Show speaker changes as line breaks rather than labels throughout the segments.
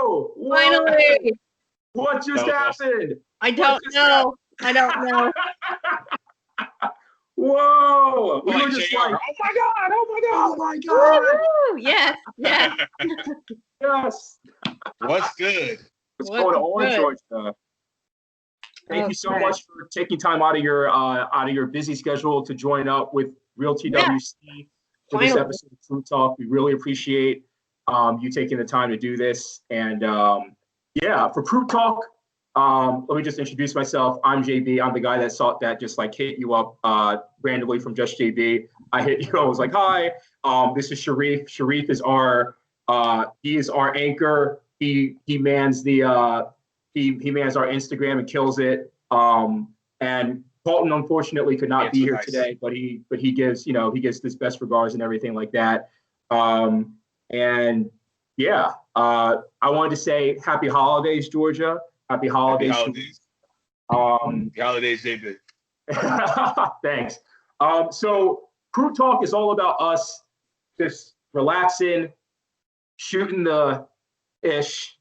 Whoa!
Finally!
What just happened?
I don't know. I don't know.
Whoa! We
Like
were just
JR.
like, oh my God, oh my God, oh my God.
Woo! Yes, yes.
Yes.
What's good?
What's
What's
going on,
good?
Georgia? Thank you so
Okay.
much for taking time out of your busy schedule to join up with Real TWC for this
Finally.
episode of Fruit Talk. We really appreciate you taking the time to do this. And yeah, for Fruit Talk, let me just introduce myself. I'm JB. I'm the guy that just like hit you up randomly from Just JB. I hit you. I was like, hi. This is Sharif. Sharif is he is our anchor. He mans the he mans our Instagram and kills it. And Paulton unfortunately could not be here today, but he gives his best regards and everything like that. And yeah, I wanted to say happy holidays, Georgia. Happy holidays.
Happy holidays, JB.
Thanks. So Crew Talk is all about us just relaxing, shooting the ish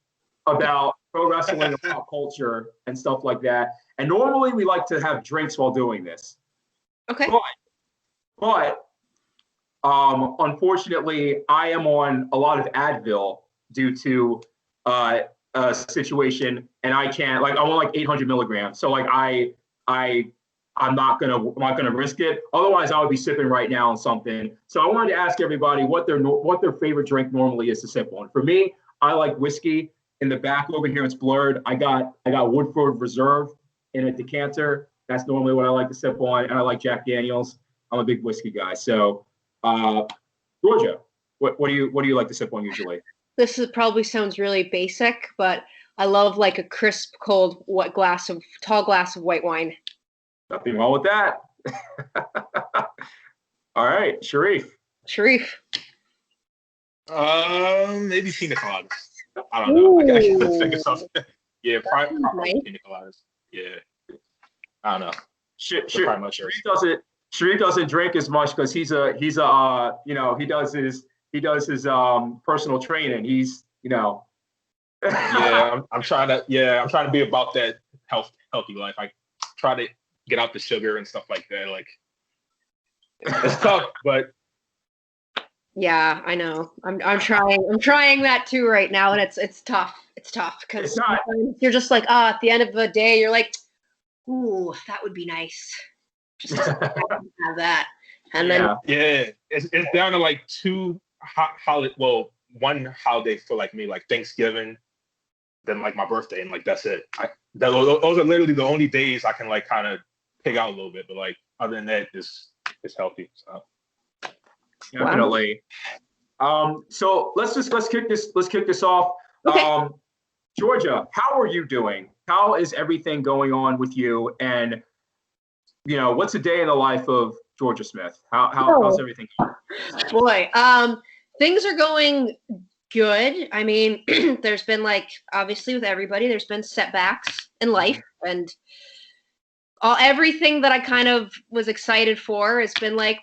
about pro wrestling and pop culture and stuff like that. And normally we like to have drinks while doing this.
Okay.
But unfortunately, I am on a lot of Advil due to a situation, and I can't. Like, I'm on like 800 milligrams, so like I'm not gonna risk it. Otherwise, I would be sipping right now on something. So I wanted to ask everybody what their favorite drink normally is to sip on. For me, I like whiskey. In the back over here, it's blurred. I got Woodford Reserve in a decanter. That's normally what I like to sip on, and I like Jack Daniels. I'm a big whiskey guy. So, Georgia, what do you like to sip on usually?
This probably sounds really basic, but I love like a crisp, cold, tall glass of white wine.
Nothing wrong with that. All right, Sharif.
Maybe pina coladas. I don't know. I can't think of something. Yeah, probably pina coladas. Yeah, I don't know.
Sharif doesn't drink as much because he does his personal training.
I'm trying to be about that healthy life. I try to get out the sugar and stuff like that. Like, it's tough, but
yeah, I know. I'm trying that too right now, and it's tough. It's tough because you're just like, at the end of the day, you're like, ooh, that would be nice. Just to have that, and then
it's down to like one holiday for like me, like Thanksgiving, then like my birthday, and like that's it. Those are literally the only days I can like kind of pick out a little bit, but like other than that, it's healthy. So.
Definitely. Wow. So let's kick this off.
Okay.
Georgia, how are you doing? How is everything going on with you? And what's a day in the life of Georgia Smith? How's everything going?
Boy, things are going good. I mean, there's been like, obviously with everybody, there's been setbacks in life, and everything that I kind of was excited for has been like,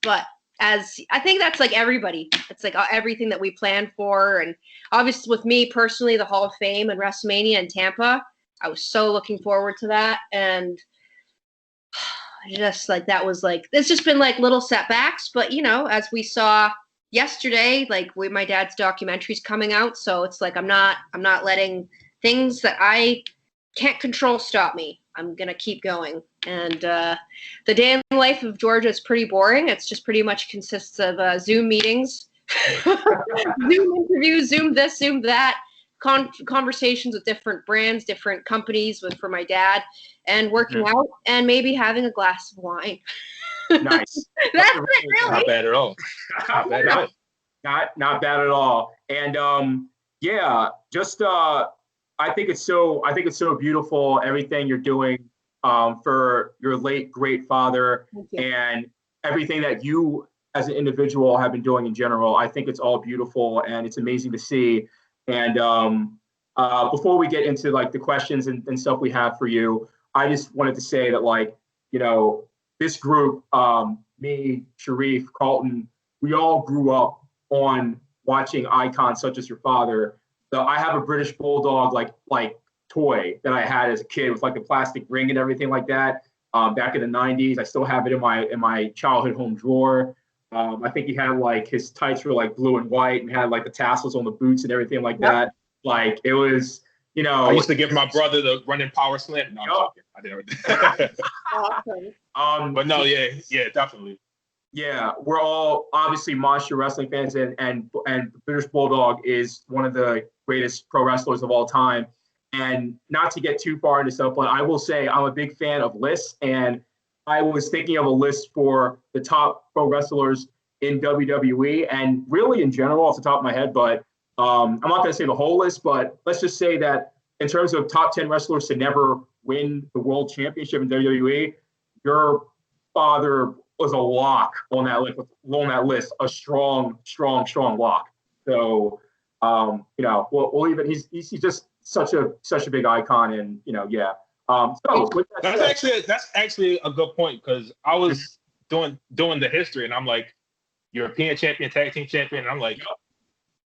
but as I think that's like everybody, it's like everything that we planned for. And obviously with me personally, the Hall of Fame and WrestleMania in Tampa, I was so looking forward to that. And just like, that was like, it's just been like little setbacks, but as we saw yesterday, like my dad's documentary's coming out. So it's like, I'm not letting things that I can't control stop me. I'm going to keep going. And the day in the life of Georgia is pretty boring. It's just pretty much consists of Zoom meetings, Zoom interviews, Zoom this, Zoom that, conversations with different brands, different companies for my dad, and working out and maybe having a glass of wine.
Nice.
That's it, really.
Not bad at all. Not bad at all.
Not bad at all. And just I think it's so beautiful, everything you're doing for your late great father and everything that you as an individual have been doing in general. I think it's all beautiful and it's amazing to see. And before we get into like the questions and stuff we have for you, I just wanted to say that like, this group, me, Sharif, Carlton, we all grew up on watching icons such as your father. So I have a British Bulldog like toy that I had as a kid with like the plastic ring and everything like that. Back in the 90s, I still have it in my childhood home drawer. I think he had like his tights were like blue and white and had like the tassels on the boots and everything like that. Like it was, you know.
I used to give my brother the running power slam. No, I'm joking. I didn't.
Awesome.
But no, yeah, definitely.
Yeah, we're all obviously monster wrestling fans, and British Bulldog is one of the greatest pro wrestlers of all time. And not to get too far into stuff, but I will say I'm a big fan of lists, and I was thinking of a list for the top pro wrestlers in WWE and really in general off the top of my head. But I'm not going to say the whole list, but let's just say that in terms of top 10 wrestlers to never win the world championship in WWE, your father was a lock on that list, a strong lock. So, you know, we'll leave it. He's just such a big icon, and you know, yeah. So with that
that's actually a good point, because I was doing the history, and I'm like, European champion, tag team champion, and I'm like,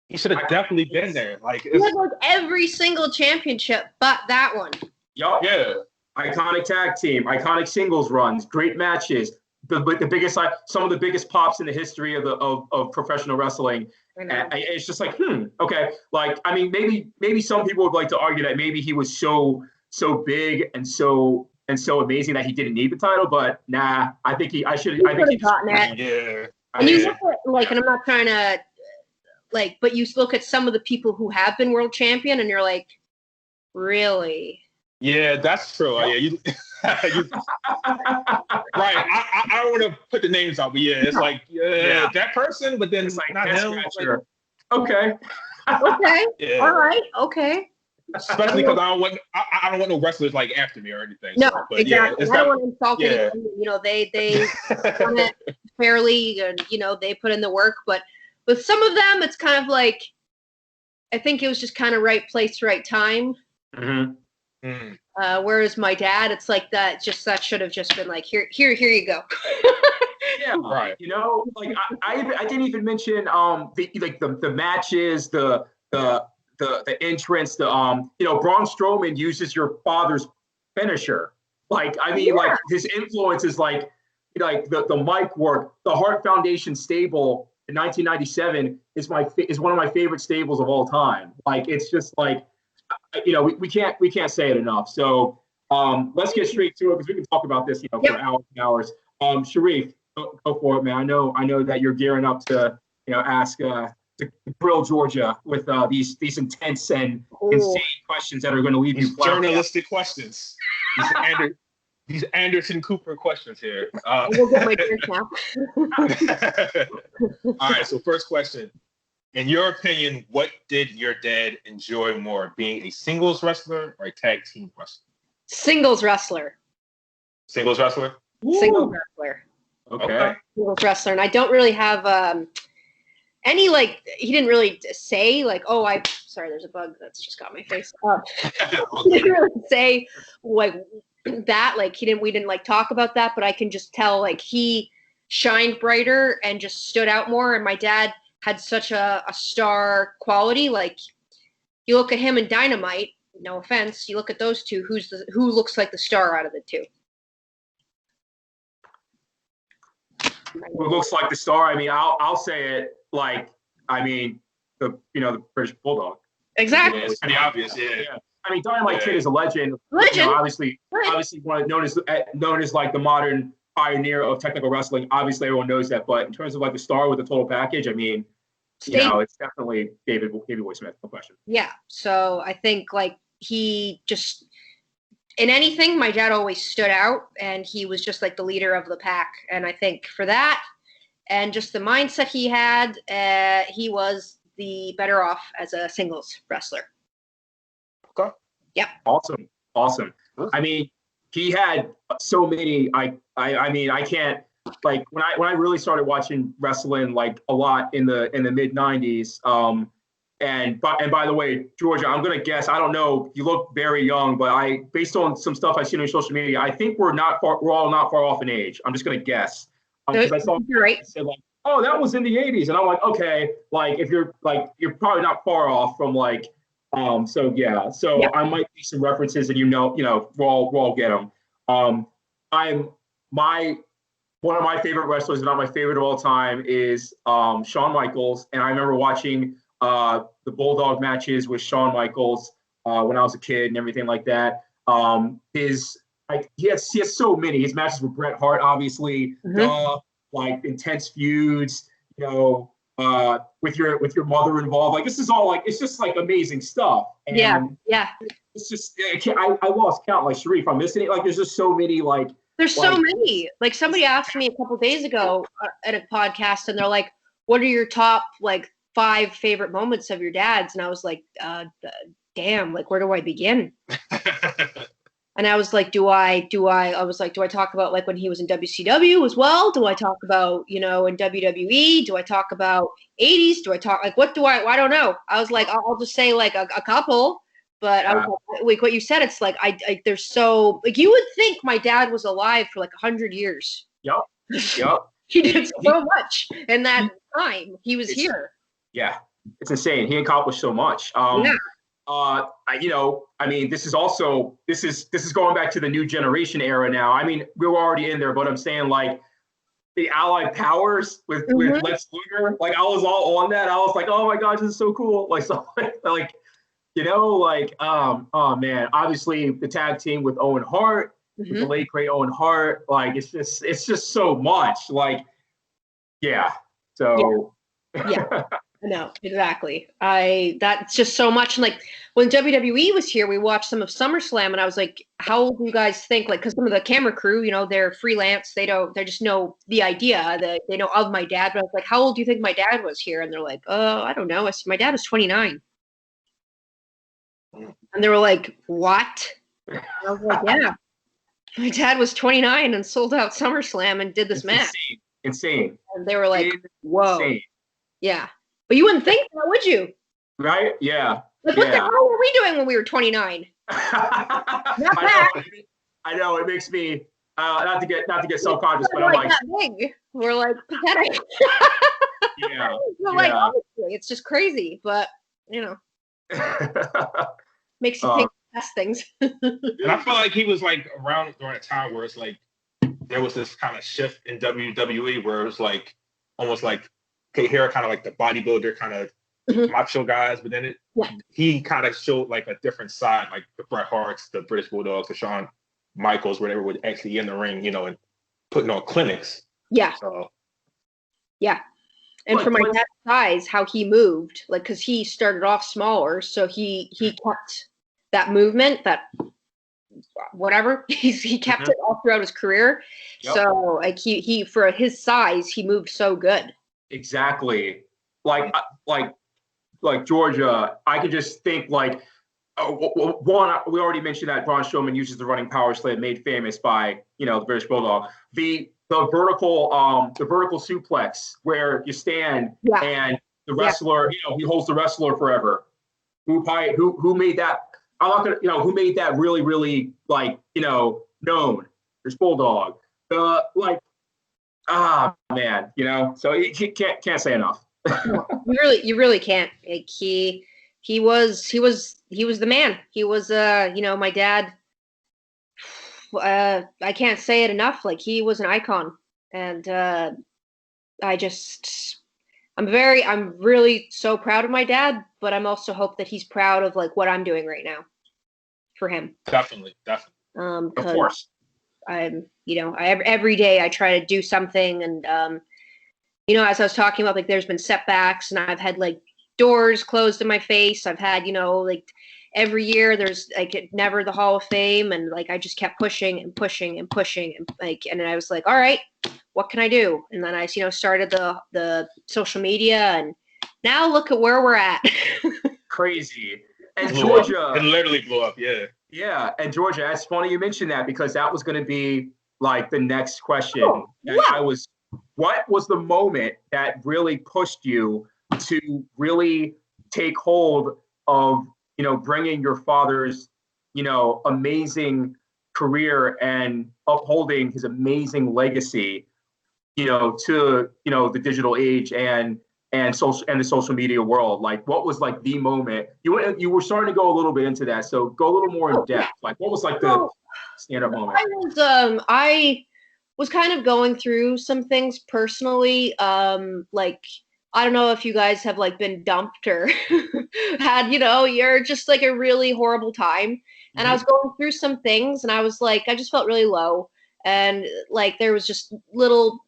he should have definitely been there. Like,
he had like every single championship, but that one.
Yeah. Iconic tag team, iconic singles runs, great matches. The biggest, some of the biggest pops in the history of professional wrestling. It's just like, okay. Like, I mean, maybe some people would like to argue that maybe he was so big and so amazing that he didn't need the title, but nah, I think he should have
gotten it.
Yeah.
And you look at, like, and I'm not trying to, like, but you look at some of the people who have been world champion, and you're like, really?
Yeah, that's true. Yeah, right. I don't want to put the names out, but yeah, it's like that person, but then it's like not him.
Like, okay.
Okay.
Yeah.
All right. Okay.
Especially because I don't want no wrestlers like after me or anything.
No,
so, but
exactly.
Yeah,
I don't want to insult anyone. You know, they done it fairly, and you know, they put in the work. But with some of them, it's kind of like, I think it was just kind of right place, right time.
Mm-hmm.
Whereas my dad, it's like that should have just been like, here you go.
Yeah, right. You know, like I didn't even mention the matches, the entrance, you know, Braun Strowman uses your father's finisher. Like, I mean, like his influence is like the mic work. The Hart Foundation stable in 1997 is one of my favorite stables of all time. Like, it's just like, you know, we can't say it enough. So let's get straight to it, because we can talk about this, you know, for hours and hours. Sharif, go for it, man. I know that you're gearing up to, you know, ask to grill Georgia with these intense and insane questions that are going to leave you
journalistic questions. These Anderson Cooper questions here.
We'll get my drink now.
All right. So first question. In your opinion, what did your dad enjoy more, being a singles wrestler or a tag team wrestler?
Singles wrestler.
Singles wrestler?
Singles wrestler.
Okay.
Singles wrestler. And I don't really have any, like, he didn't really say, like, oh, sorry, there's a bug that's just got my face up. He didn't really say, like, that. Like, we didn't, like, talk about that, but I can just tell, like, he shined brighter and just stood out more. And my dad had such a star quality. Like, you look at him and Dynamite, no offense, you look at those two, who looks like the star out of the two?
Who looks like the star? I mean, I'll say it, like, I mean, the British Bulldog.
Exactly.
Yeah, it's pretty obvious. Yeah.
I mean, Dynamite Kid is a legend.
Legend.
You know, obviously known as like the modern pioneer of technical wrestling. Obviously, everyone knows that. But in terms of like the star with the total package, I mean, you know, it's definitely Davey Boy Smith, no question.
Yeah. So I think, like, he just, in anything, my dad always stood out, and he was just like the leader of the pack. And I think for that, and just the mindset he had, he was the better off as a singles wrestler.
Okay.
Yep.
Awesome. I mean, he had so many. I mean, I can't, like, when I really started watching wrestling, like, a lot in the mid '90s. And by the way, Georgia, I'm gonna guess. I don't know. You look very young, but based on some stuff I've seen on social media, I think we're all not far off in age. I'm just gonna guess. Because I saw
You're right.
said, like, oh, that was in the 80s. And I'm like, okay, like if you're like, you're probably not far off from like, so yeah, so
Yeah.
I might see some references and we'll all get them. I'm my one of my favorite wrestlers, not my favorite of all time, is Shawn Michaels. And I remember watching the Bulldog matches with Shawn Michaels when I was a kid and everything like that. His like he has so many. His matches with Bret Hart, obviously, like intense feuds, with your mother involved. Like this is all like it's just like amazing stuff. And
yeah.
it's just I lost count. Like Sharif, I'm missing it. Like there's just so many like.
There's so many. Like somebody asked me a couple days ago at a podcast, and they're like, "What are your top like 5 favorite moments of your dad's?" And I was like, "Damn! Like where do I begin?" And I was like, "Do I talk about like when he was in WCW as well? Do I talk about in WWE? Do I talk about 80s? Do I talk like what do I don't know." I was like, "I'll just say like a couple." But I was like what you said, it's like I there's so like you would think my dad was alive for like 100 years.
Yep.
He did so much in that time. He was here.
Yeah, it's insane. He accomplished so much. I mean, this is going back to the new generation era now. I mean, we were already in there, but I'm saying like the Allied powers with Lex Luger, like I was all on that. I was like, oh my gosh, this is so cool. Like so like. Oh man, obviously the tag team with Owen Hart, with the late great Owen Hart, like it's just so much. Like, yeah. So
yeah. No, exactly. That's just so much. And like when WWE was here, we watched some of SummerSlam, and I was like, "How old do you guys think?" Like, because some of the camera crew, they're freelance. They just know the idea that they know of my dad. But I was like, "How old do you think my dad was here?" And they're like, I don't know. I said, my dad was 29. And they were like, what? And I was like, yeah. My dad was 29 and sold out SummerSlam and did this match.
Insane.
And they were like, whoa. Insane. Yeah. But you wouldn't think that, would you?
Right? Yeah.
Like, what the hell were we doing when we were 29? Not bad.
I know. It makes me, not to get self-conscious, but I'm like.
That big. We're like pathetic.
Yeah.
We're like, honestly, it's just crazy. But, makes you think past things.
And I feel like he was like around during a time where it's like there was this kind of shift in WWE where it was like almost like here are kind of like the bodybuilder kind of macho guys, but then he kind of showed like a different side, like the Bret Harts, the British Bulldogs, the Shawn Michaels, where they would actually in the ring, and putting on clinics.
Yeah.
So.
Yeah. And for my dad's size, how he moved, like, because he started off smaller, so he kept that movement, that whatever, he kept it all throughout his career. Yep. So like he for his size, he moved so good.
Exactly. Like Georgia, I could just think like one. We already mentioned that Braun Strowman uses the running power slam made famous by the British Bulldog. The vertical suplex where you stand and the wrestler, he holds the wrestler forever. Who made that? I'm not gonna, who made that really, really like, known? There's Bulldog. Man, so you can't say enough.
You really can't. Like he was the man. He was my dad. I can't say it enough. Like he was an icon, and I'm really so proud of my dad, but I'm also hope that he's proud of like what I'm doing right now for him.
Definitely.
Of course.
I'm, every day I try to do something, and as I was talking about, like there's been setbacks, and I've had like doors closed in my face. I've had, like every year there's like never the Hall of Fame, and like I just kept pushing and pushing and pushing, and like, and then I was like, all right, what can I do? And then I started the social media, and now look at where we're at.
Crazy. And Georgia,
it literally blew up.
Yeah, and Georgia, it's funny you mentioned that because that was going to be like the next question. What was the moment that really pushed you to really take hold of bringing your father's, amazing career and upholding his amazing legacy to the digital age and the social media world? Like, what was like the moment you were starting to go a little bit into that? So go a little more in depth. Like, what was like the stand-up moment?
I was kind of going through some things personally. Like, I don't know if you guys have like been dumped or had, you're just like a really horrible time. And I was going through some things and I was like, I just felt really low. And like, there was just little,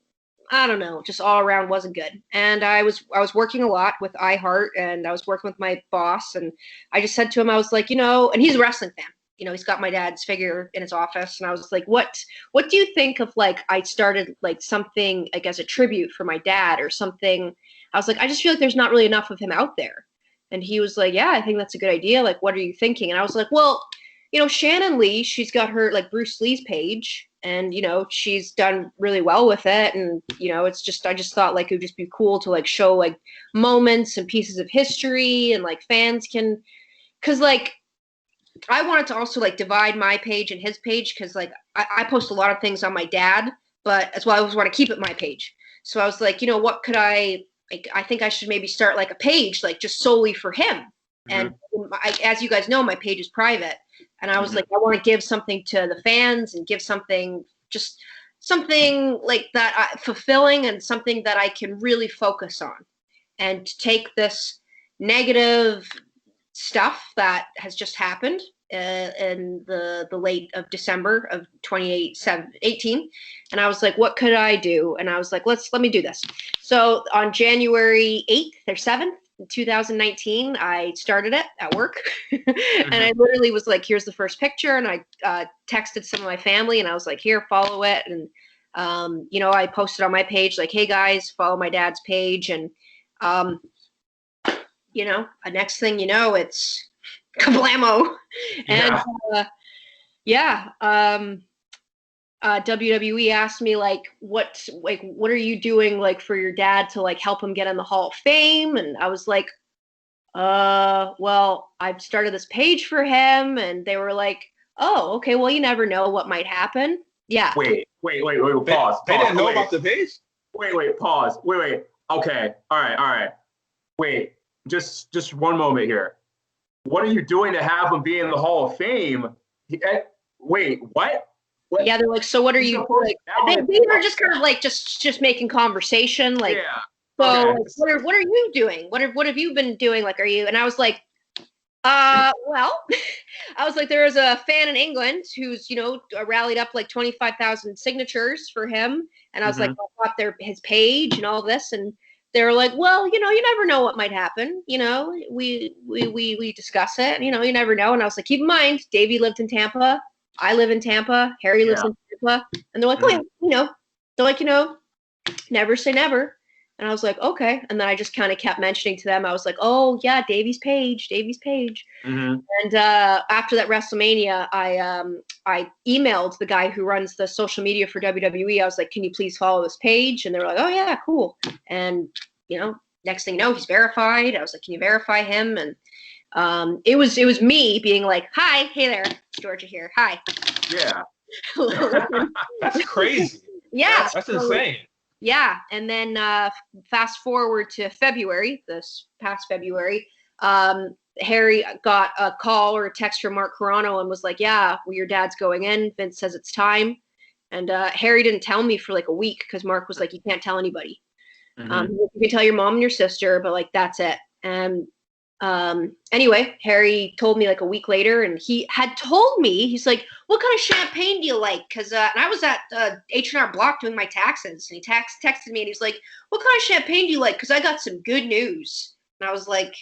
I don't know, just all around wasn't good. And I was working a lot with iHeart and I was working with my boss. And I just said to him, I was like, and he's a wrestling fan. He's got my dad's figure in his office. And I was like, what do you think of like, I started like something, like as a tribute for my dad or something. I was like, I just feel like there's not really enough of him out there. And he was like, yeah, I think that's a good idea. Like, what are you thinking? And I was like, well, Shannon Lee, she's got her like Bruce Lee's page and, she's done really well with it. And, I just thought like, it would just be cool to like show like moments and pieces of history and like fans can, cause like, I wanted to also like divide my page and his page. Cause like I post a lot of things on my dad, but that's why I always want to keep it my page. So I was like, what could I think I should maybe start like a page, like just solely for him. And as you guys know, my page is private. And I was like, I want to give something to the fans and give something, just something like that fulfilling and something that I can really focus on and take this negative stuff that has just happened in the late of December of 2018. And I was like, what could I do? And I was like, let me do this. So on January 8th or 7th, 2019, I started it at work. And I literally was like, here's the first picture. And I texted some of my family and I was like, here, follow it. And, I posted on my page, like, hey guys, follow my dad's page. And, next thing you know, it's kablamo. And WWE asked me like, what are you doing like for your dad to like help him get in the Hall of Fame? And I was like, well, I've started this page for him. And they were like, oh, okay, well, you never know what might happen. Yeah.
Wait, pause.
They didn't know about the page?
Wait, pause. Wait. Okay. All right. Wait, just one moment here. What are you doing to have him be in the Hall of Fame? Wait, what?
Yeah, they're like, so what are you like? They were just kind of like just making conversation, like, so okay. What are you doing? What have you been doing? Like, are you? And I was like, well, I was like, there was a fan in England who's rallied up like 25,000 signatures for him, and I was like, I got his page and all this, and they were like, well, you never know what might happen. We discuss it. You never know. And I was like, keep in mind, Davey lived in Tampa. I live in Tampa. Harry lives in Tampa. And they're like, oh, yeah, they're like, never say never. And I was like, okay. And then I just kind of kept mentioning to them, I was like, oh, yeah, Davey's page. And after that WrestleMania, I emailed the guy who runs the social media for WWE. I was like, can you please follow this page? And they were like, oh, yeah, cool. And, next thing you know, he's verified. I was like, can you verify him? And it was me being like, hi, hey there, it's Georgia here. Hi.
Yeah.
That's crazy.
Yeah.
That's insane.
Yeah. And then fast forward to February, this past February, Harry got a call or a text from Mark Carano and was like, yeah, well, your dad's going in. Vince says it's time. And Harry didn't tell me for like a week because Mark was like, you can't tell anybody. You can tell your mom and your sister, but like, that's it. And anyway, Harry told me like a week later, and he had told me, he's like, what kind of champagne do you like? Because and I was at H&R Block doing my taxes, and he texted me and he's like, what kind of champagne do you like? Because I got some good news. And I was like,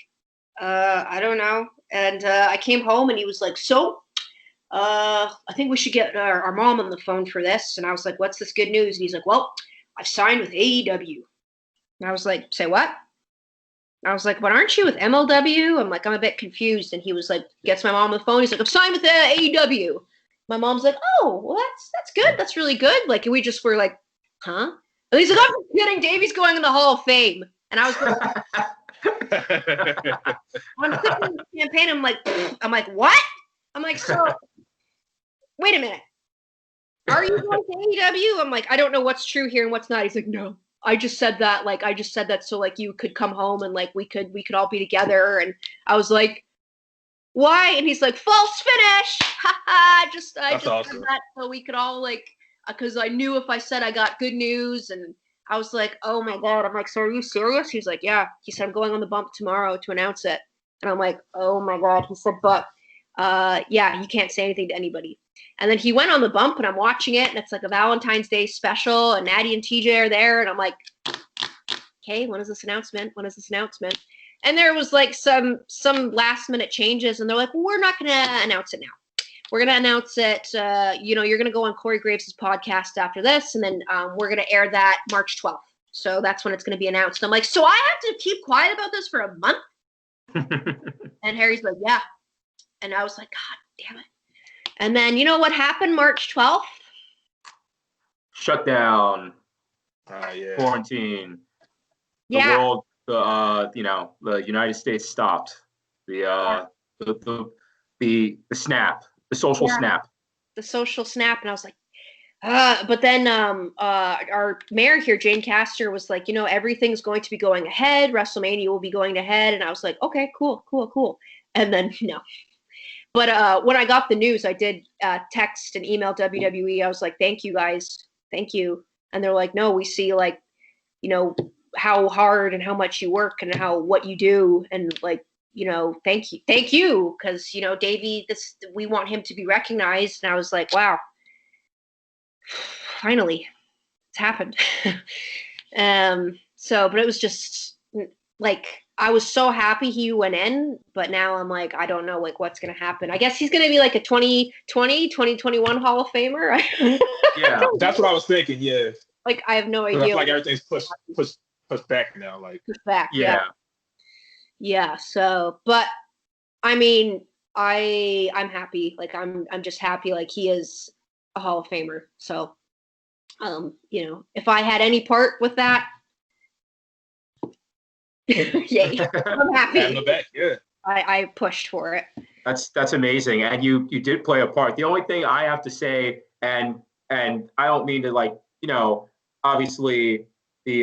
I don't know. And I came home and he was like, so I think we should get our mom on the phone for this. And I was like, what's this good news? And he's like, well, I've signed with AEW. And I was like, say what? I was like, but aren't you with MLW? I'm like, I'm a bit confused. And he was like, gets my mom on the phone. He's like, I'm signed with AEW. My mom's like, oh, well, that's good. That's really good. Like, and we just were like, huh? And he's like, I'm just kidding. Davey's going in the Hall of Fame. And I was like, I'm sipping champagne. I'm like, what? I'm like, so, wait a minute. are you going to AEW? I'm like, I don't know what's true here and what's not. He's like, no, I just said that. Like, I just said that so like you could come home and like we could all be together. And I was like, why? And he's like, false finish. I just
awesome.
said that so we could all like, because I knew if I said I got good news, and I was like, oh my God. I'm like, so are you serious? He's like, yeah. He said, I'm going on the bump tomorrow to announce it. And I'm like, oh my God. He said, but yeah, you can't say anything to anybody. And then he went on the bump, and I'm watching it, and it's like a Valentine's Day special, and Natty and TJ are there, and I'm like, okay, when is this announcement? When is this announcement? And there was like some last minute changes, and they're like, well, we're not going to announce it now. We're going to announce it, you're going to go on Corey Graves' podcast after this, and then we're going to air that March 12th. So that's when it's going to be announced. And I'm like, so I have to keep quiet about this for a month? And Harry's like, yeah. And I was like, God damn it. And then you know what happened March 12th?
Shutdown.
Yeah.
Quarantine.
Yeah.
The world, the United States stopped. The snap, the social snap.
The social snap. And I was like, but then our mayor here, Jane Castor, was like, everything's going to be going ahead. WrestleMania will be going ahead. And I was like, okay, cool. And then, no. But when I got the news, I did text and email WWE. I was like, thank you guys. Thank you. And they're like, no, we see like, how hard and how much you work and what you do. And like, thank you. Cause Davey, we want him to be recognized. And I was like, wow, finally it's happened. But it was just like, I was so happy he went in, but now I'm like, I don't know like what's going to happen. I guess he's going to be like a 2020, 2021 Hall of Famer.
Yeah, that's what I was thinking. Yeah.
Like, I have no idea.
That's like everything's pushed back now. Like,
pushed back.
Yeah.
Yeah. So, but I mean, I'm happy. Like, I'm just happy. Like, he is a Hall of Famer. So, if I had any part with that, yay, I'm happy.
Yeah.
I pushed for it.
That's amazing, and you did play a part. The only thing I have to say, and I don't mean to like, obviously the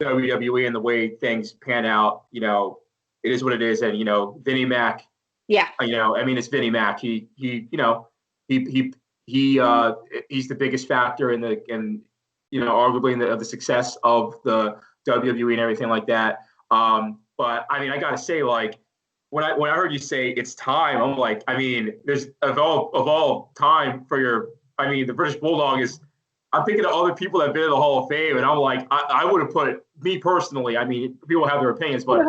WWE and the way things pan out, it is what it is, and Vinnie Mac.
Yeah.
It's Vinnie Mac. He's the biggest factor in arguably in the success of the WWE and everything like that. But I mean, I gotta say, like, when I heard you say it's time, I'm like, I mean, there's of all time for the British Bulldog is. I'm thinking of other people that have been in the Hall of Fame, and I'm like, I would have put me personally. I mean, people have their opinions, but I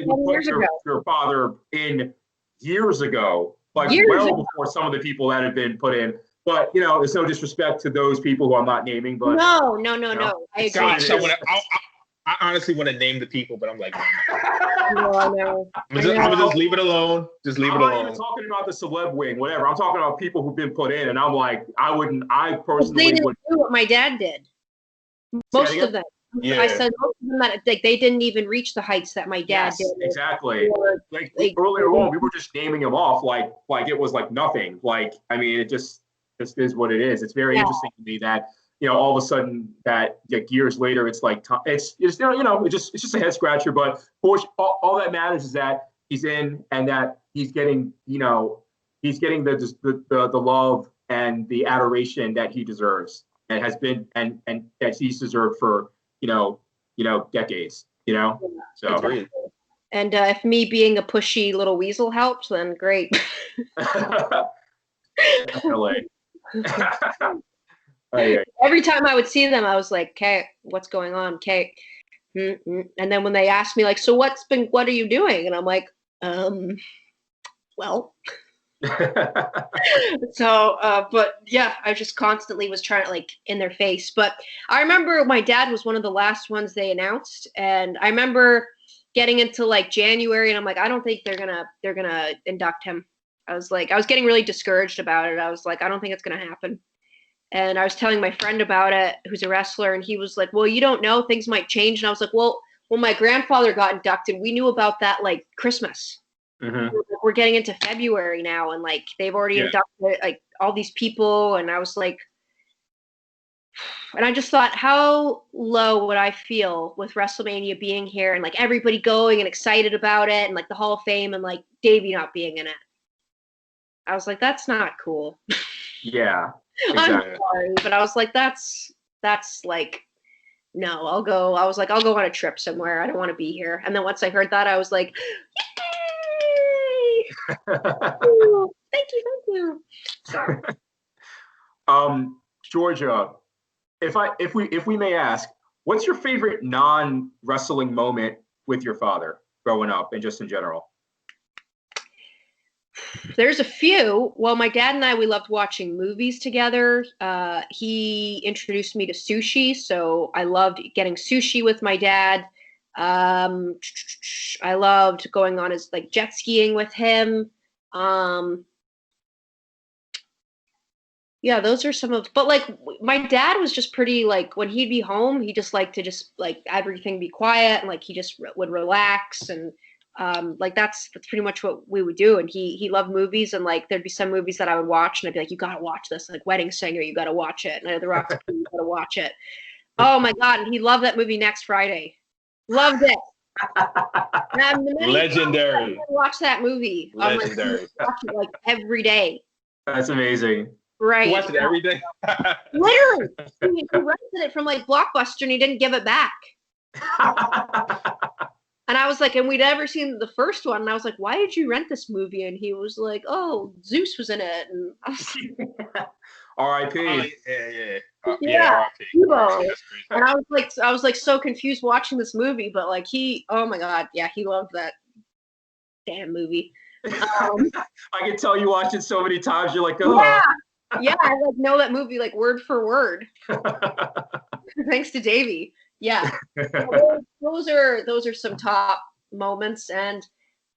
would put your father in years ago, before some of the people that have been put in. But there's no disrespect to those people who I'm not naming. But
no. I agree.
Gosh, I honestly want to name the people, but I'm like,
no.
I'm just leave it alone. Just leave it alone.
I'm not even talking about the celeb wing, whatever. I'm talking about people who've been put in, and I'm like, I personally
they didn't
would
do what my dad did. Most of them.
Yeah.
I said most of them that like they didn't even reach the heights that my dad did.
Exactly. Like earlier on, we were just naming them off like it was like nothing. Like, I mean, it just is what it is. It's very interesting to me that all of a sudden that years later, it's like it's just a head scratcher. But all that matters is that he's in and that he's getting the love and the adoration that he deserves and has been and that he's deserved for decades. So.
And if me being a pushy little weasel helps, then great.
Definitely.
Every time I would see them, I was like, "Okay, what's going on, Kate?" And then when they asked me, like, "So what are you doing?" and I'm like, well. So, but yeah, I just constantly was trying to like in their face. But I remember my dad was one of the last ones they announced, and I remember getting into like January, and I'm like, I don't think they're gonna induct him. I was getting really discouraged about it. I was like, I don't think it's gonna happen. And I was telling my friend about it, who's a wrestler, and he was like, well, you don't know, things might change. And I was like, well, my grandfather got inducted. We knew about that like Christmas. Mm-hmm. We're getting into February now, and like they've already inducted like all these people. And I was like, And I just thought, how low would I feel with WrestleMania being here and like everybody going and excited about it and like the Hall of Fame and like Davey not being in it. I was like, that's not cool.
Yeah,
I'm
exactly.
sorry, but I was like, that's like, no, I'll go. I was like, I'll go on a trip somewhere. I don't want to be here. And then once I heard that, I was like, yay! Thank you. Sorry.
Georgia, if we may ask, what's your favorite non-wrestling moment with your father growing up and just in general?
There's a few. Well, my dad and I, we loved watching movies together. He introduced me to sushi, so I loved getting sushi with my dad. I loved going on his like jet skiing with him. Yeah, those are some of, but like my dad was just pretty like when he'd be home, he just liked to just like everything be quiet and like he just would relax and like that's pretty much what we would do. And he loved movies and like there'd be some movies that I would watch and I'd be like, you gotta watch this, like Wedding Singer, you gotta watch it. And The Rock's you gotta watch it. Oh my God, and he loved that movie Next Friday. Loved it.
Legendary.
Watch that movie.
Legendary.
Watch it like every day.
That's amazing.
Right.
You watch it every day?
Literally. He rented it from like Blockbuster and he didn't give it back. And I was like, and we'd never seen the first one. And I was like, why did you rent this movie? And he was like, oh, Zeus was in it. And I was like,
R.I.P.
Yeah. And I was like so confused watching this movie, but like oh my God, yeah, he loved that damn movie.
I can tell you watched it so many times. You're like, oh.
Yeah, I like know that movie like word for word. Thanks to Davey. Yeah, those are some top moments, and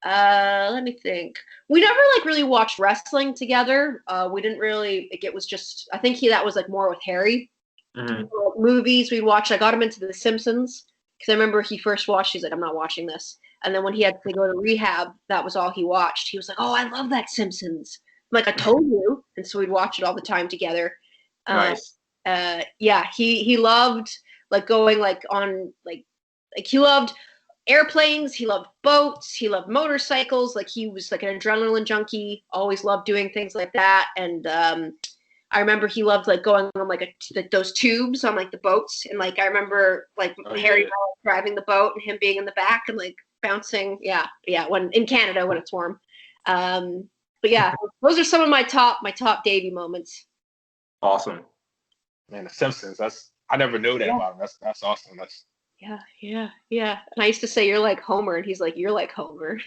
let me think. We never like really watched wrestling together. We didn't really. Like, it was just I think that was like more with Harry.
Mm-hmm.
Movies we'd watch. I got him into The Simpsons because I remember he first watched. He's like, I'm not watching this. And then when he had to go to rehab, that was all he watched. He was like, oh, I love that Simpsons. I'm like, I told you. And so we'd watch it all the time together.
Nice.
Yeah, he loved like going like on like he loved airplanes, he loved boats, he loved motorcycles. Like he was like an adrenaline junkie, always loved doing things like that. And I remember he loved like going on like those tubes on like the boats. And like I remember like Harry driving the boat and him being in the back and like bouncing. Yeah, when in Canada when it's warm. But yeah, those are some of my top Davey moments.
Awesome.
Man, The Simpsons. I never knew that about him. That's awesome.
Yeah. And I used to say you're like Homer, and he's like, you're like Homer.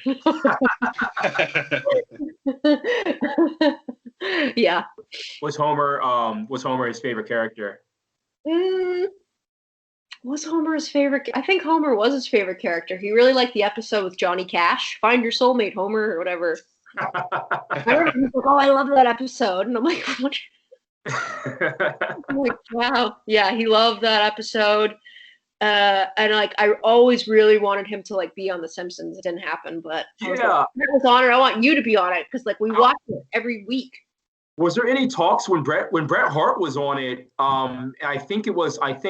Yeah.
Was Homer his favorite character?
Was Homer his favorite? I think Homer was his favorite character. He really liked the episode with Johnny Cash, Find Your Soulmate, Homer, or whatever. I remember he was like, oh, I love that episode. And I'm like, what? I'm like, wow. Yeah, he loved that episode. And like I always really wanted him to like be on The Simpsons. It didn't happen, but I was like, that was honored. I want you to be on it because like we watch it every week.
Was there any talks when Bret Hart was on it? I think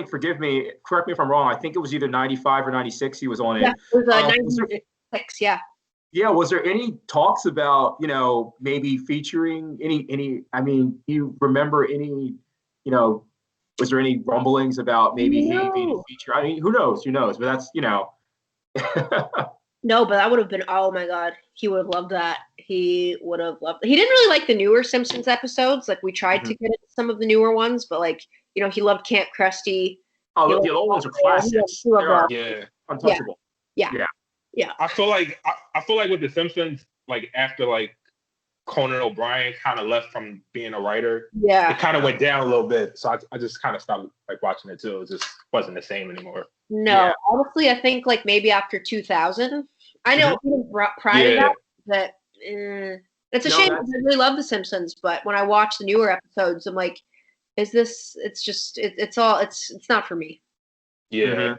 forgive me, correct me if I'm wrong. I think it was either 95 or 96 he was on it.
Yeah, it was 96, yeah.
Yeah, was there any talks about, maybe featuring any, I mean, do you remember any, was there any rumblings about maybe he being a feature? I mean, who knows, but that's,
No, but that would have been, oh my God, he would have loved that. He would have loved it. He didn't really like the newer Simpsons episodes. Like we tried to get into some of the newer ones, but like, he loved Camp Krusty.
Oh, the old ones are classics.
Yeah.
Untouchable.
Yeah.
I feel like with The Simpsons, like after like Conan O'Brien kind of left from being a writer, it kind of went down a little bit. So I just kind of stopped like watching it too. It just wasn't the same anymore.
No, honestly, I think like maybe after 2000. I know prior to that, it's a shame because I really love The Simpsons, but when I watch the newer episodes, I'm like, is this? It's just it's not for me.
Yeah.
Mm-hmm.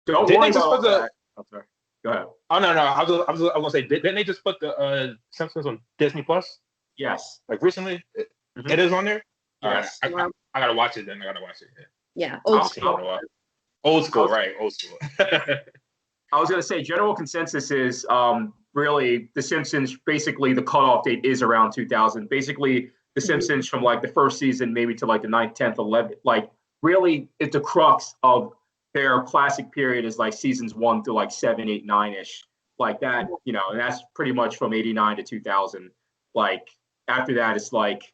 Don't worry about that. I'm sorry. Go ahead.
Oh no! I was gonna say, didn't they just put the Simpsons on Disney Plus?
Yes.
Like recently, it is on there.
Yes.
I gotta watch it then. I gotta watch it.
Yeah,
Old school. Old school, right? Old school.
I was going to say general consensus is really The Simpsons. Basically, the cutoff date is around 2000. Basically, The Simpsons from like the first season maybe to like the 9th, 10th, 11th. Like really, it's the crux of their classic period is like seasons 1 through like 7, 8, 9-ish. Like that, you know, and that's pretty much from 89 to 2000. Like after that, it's like,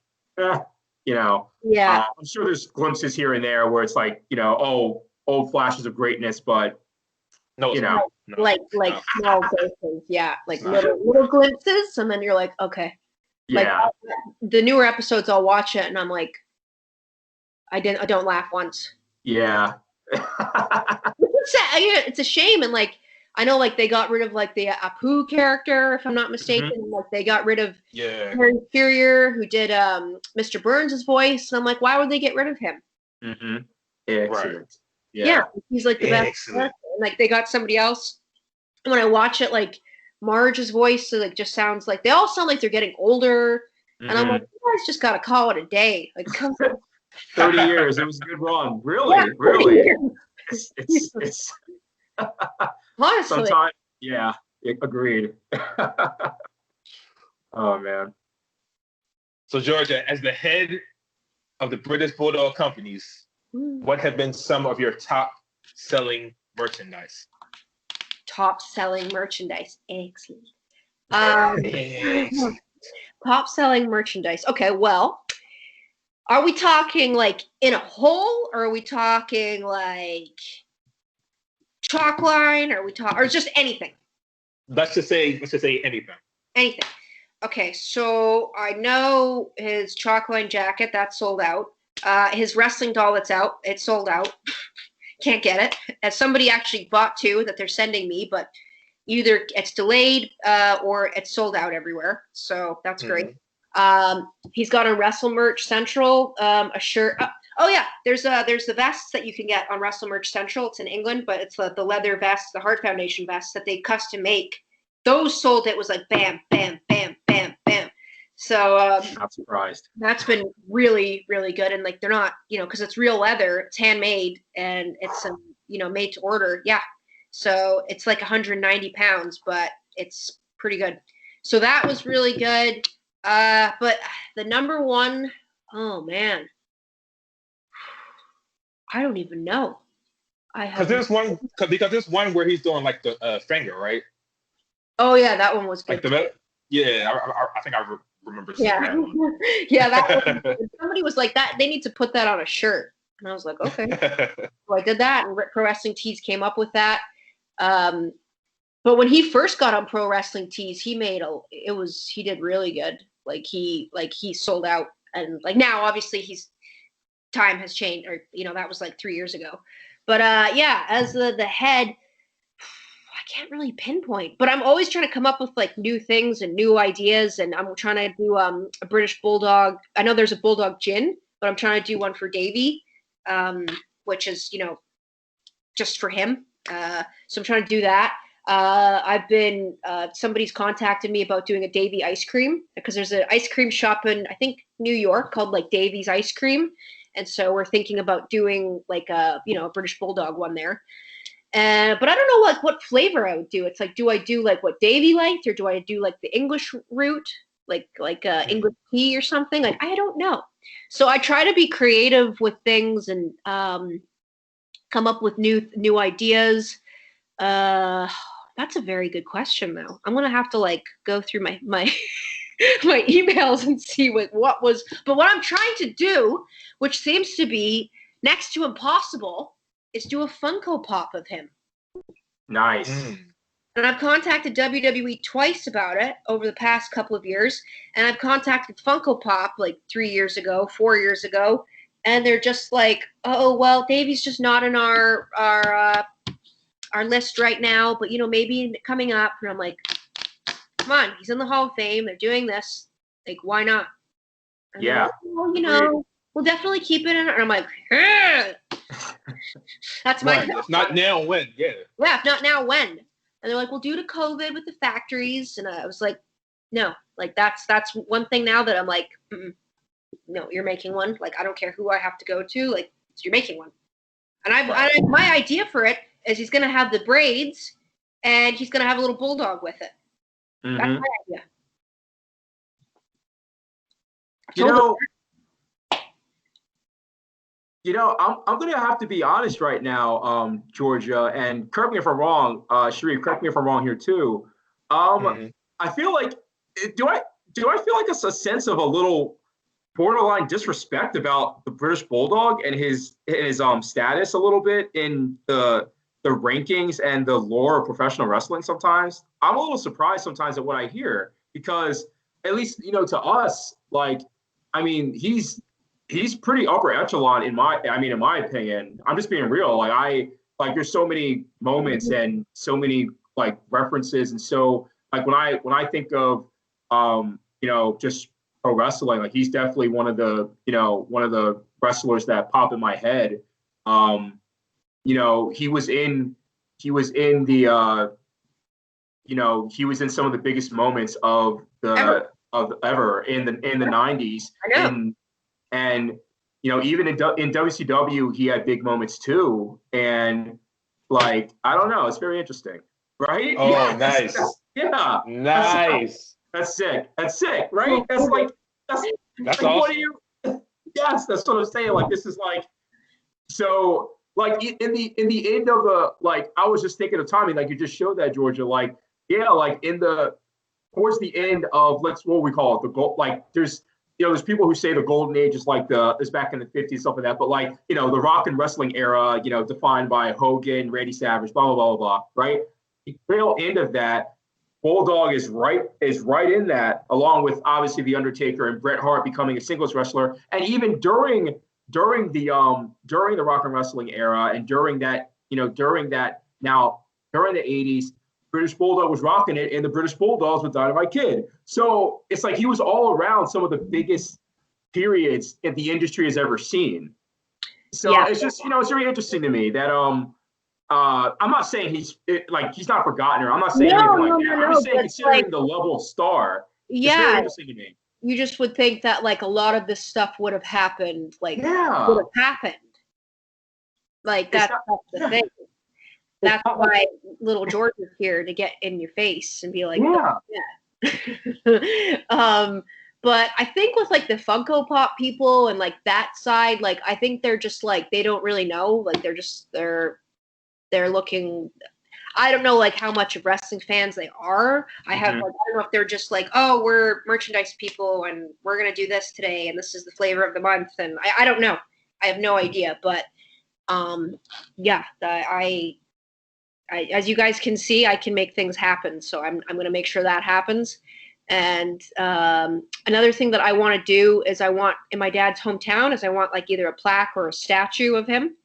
you know,
yeah,
I'm sure there's glimpses here and there where it's like, you know, oh, old flashes of greatness, but
No,
you know,
like small glimpses, yeah, like little glimpses, and then you're like, okay, like
yeah,
the newer episodes, I'll watch it, and I'm like, I don't laugh once.
yeah.
It's a shame, and like I know, like they got rid of like the Apu character, if I'm not mistaken.
Mm-hmm.
Like they got rid of
yeah.
Harry Furrier, who did Mr. Burns' voice, and I'm like, why would they get rid of him?
Mm-hmm. Excellent.
Right.
Yeah, he's like the best.
Excellent.
And, like they got somebody else. And when I watch it, like Marge's voice, so, like just sounds like they all sound like they're getting older, and I'm like, you guys just gotta call it a day. Like
30 years, it was a good run. Really, really. It's
honestly.
sometimes, yeah, agreed. Oh man.
So Georgia, as the head of the British Bulldog companies, what have been some of your top selling merchandise?
Top selling merchandise. Excellent. Top selling merchandise. Okay, well, are we talking like in a whole, or are we talking like chalk line? Or or just anything?
Let's just say anything.
Anything. Okay, so I know his chalk line jacket, that's sold out. His wrestling doll, it's out. It's sold out. Can't get it. As somebody actually bought 2 that they're sending me, but either it's delayed or it's sold out everywhere. So that's great. He's got a Wrestle Merch Central, a shirt. Oh yeah, there's the vests that you can get on Wrestle Merch Central. It's in England, but it's the leather vests, the Heart Foundation vests that they custom make. Those sold. It was like bam, bam, bam, bam, bam. So
not surprised.
That's been really, really good, and like they're not, because it's real leather, it's handmade, and it's made to order. Yeah, so it's like 190 pounds, but it's pretty good. So that was really good. But the number one, oh man, I don't even know.
Because there's one where he's doing like the finger, right?
Oh yeah, that one was good.
Like I think I remember seeing that one.
Yeah, that one, somebody was like that. They need to put that on a shirt, and I was like, okay. So I did that, and Pro Wrestling Tees came up with that. But when he first got on Pro Wrestling Tees, he did really good. Like he sold out, and like now obviously time has changed, or that was like 3 years ago. But yeah, as the head, I can't really pinpoint, but I'm always trying to come up with like new things and new ideas, and I'm trying to do a British Bulldog. I know there's a Bulldog gin, but I'm trying to do one for Davey, which is just for him. So I'm trying to do that. I've been somebody's contacted me about doing a Davey ice cream, because there's an ice cream shop in, I think, New York called like Davey's Ice Cream, and so we're thinking about doing like a British Bulldog one there. But I don't know like what flavor I would do. It's like, do I do like what Davey liked, or do I do like the English route, like English tea or something? Like I don't know. So I try to be creative with things and come up with new ideas. That's a very good question, though. I'm gonna have to like go through my my emails and see what was. But what I'm trying to do, which seems to be next to impossible, is do a Funko Pop of him.
Nice.
And I've contacted WWE twice about it over the past couple of years, and I've contacted Funko Pop like 3 years ago, 4 years ago, and they're just like, oh well, Davey's just not in our list right now, but maybe coming up. And I'm like, come on, he's in the Hall of Fame. They're doing this. Like, why not? And
yeah.
Like, well, we'll definitely keep it in. And I'm like, that's my.
Right. If not now, when? Yeah.
Yeah, if not now, when? And they're like, well, due to COVID with the factories, and I was like, no, like that's one thing now that I'm like, no, you're making one. Like, I don't care who I have to go to. Like, you're making one. And my idea for it is he's going to have the braids and he's going to have a little bulldog with it.
Mm-hmm.
That's my idea.
I'm going to have to be honest right now, Georgia, and correct me if I'm wrong, Sharif, correct me if I'm wrong here too. I feel like, do I feel like it's a sense of a little borderline disrespect about the British Bulldog and his status a little bit in the rankings and the lore of professional wrestling sometimes? I'm a little surprised sometimes at what I hear, because at least, to us, like, I mean, he's pretty upper echelon in my opinion. I'm just being real. Like, there's so many moments and so many like references, and so like when I think of just pro wrestling, like he's definitely one of the wrestlers that pop in my head. He was in some of the biggest moments of ever in the 90s.
I know.
And even in WCW, he had big moments too. And like, I don't know, it's very interesting, right?
Oh, yes. Nice.
Yeah.
Nice.
That's sick. That's sick, right? That's like
awesome.
What are you? Yes, that's what I'm saying. Like, this is like, so like in the end of the, like, I was just thinking of timing, like you just showed that, Georgia, like, yeah, like towards the end of, what we call it, the gold, like there's people who say the golden age is like this back in the 50s, stuff like that, but like, the rock and wrestling era, defined by Hogan, Randy Savage, blah, blah, blah, blah, right? The tail end of that, Bulldog is right in that, along with obviously The Undertaker and Bret Hart becoming a singles wrestler. And even during the rock and wrestling era, and during the 80s, British Bulldog was rocking it, and the British Bulldogs with Dynamite Kid. So it's like he was all around some of the biggest periods that the industry has ever seen. So yeah. It's just, it's very interesting to me that I'm not saying he's not forgotten, or I'm not saying anything like that. I'm just saying, considering the level of star, it's very interesting to me.
You just would think that like a lot of this stuff would have happened, like would have happened. Like that's the thing. That's why little George is here, to get in your face and be like, but I think with like the Funko Pop people and like that side, like I think they're just like, they don't really know, like they're looking, I don't know like how much of wrestling fans they are. I don't know if they're just like, oh, we're merchandise people and we're going to do this today and this is the flavor of the month. And I don't know. I have no idea. But I as you guys can see, I can make things happen. So I'm going to make sure that happens. And another thing that I want to do is I want, in my dad's hometown, is I want like either a plaque or a statue of him.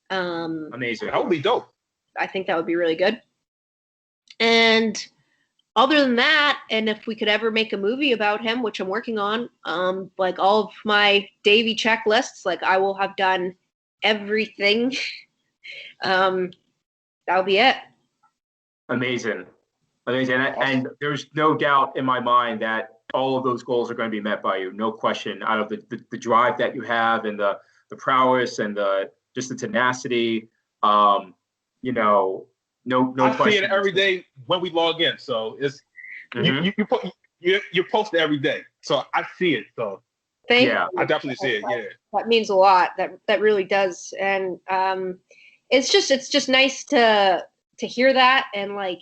Amazing. That would be dope.
I think that would be really good. And other than that, and if we could ever make a movie about him, which I'm working on, like all of my Davey checklists, like I will have done everything. That'll be it.
Amazing. And there's no doubt in my mind that all of those goals are going to be met by you. No question. Out of the drive that you have, and the prowess, and just the tenacity, no
I
question.
see it every day when we log in. So it's you post it every day. So I see it. So
thank you.
I definitely see it. Yeah.
That means a lot. That really does. And it's just nice to hear that, and like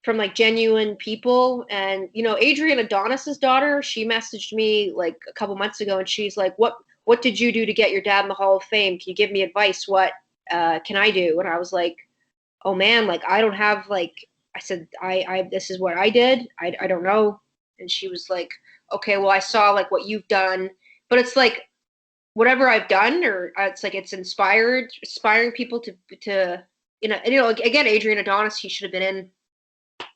from like genuine people. And Adrian Adonis's daughter, she messaged me like a couple months ago, and she's like, what did you do to get your dad in the Hall of Fame? Can you give me advice? What can I do? And I was like, oh man, like I don't have like, I said, I this is what I did. I don't know. And she was like, okay, well, I saw like what you've done, but it's like whatever I've done, or it's like it's inspiring people to again, Adrian Adonis, he should have been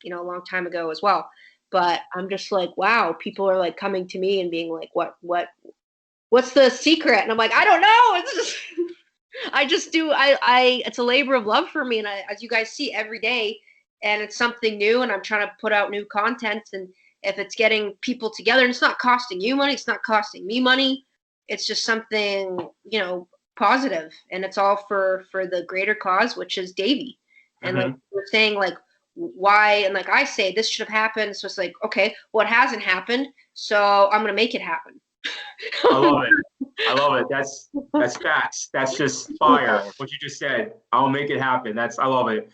in a long time ago as well. But I'm just like, wow, people are like coming to me and being like, what's the secret? And I'm like, I don't know. It's just I just do. It's a labor of love for me, and as you guys see every day, and it's something new, and I'm trying to put out new content, and if it's getting people together, and it's not costing you money, it's not costing me money. It's just something, you know, positive, and it's all for the greater cause, which is Davey. And like we're saying, like why, and like I say, this should have happened. So it's like, okay, well, it hasn't happened, so I'm gonna make it happen.
I love it. I love it. That's facts. That's just fire. What you just said. I'll make it happen. I love it.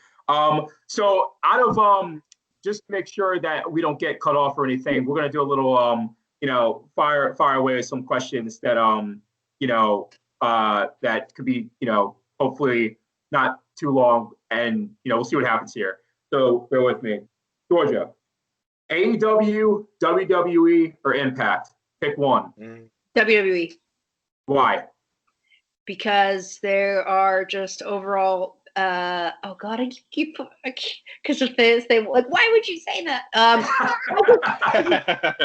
So out of just to make sure that we don't get cut off or anything, we're gonna do a little you know, fire away with some questions that you know, that could be, you know, hopefully not too long, and you know, we'll see what happens here. So bear with me. Georgia, AEW, WWE, or Impact? Pick one.
WWE.
Why?
Because there are just overall oh god, I keep because of this they like, why would you say that?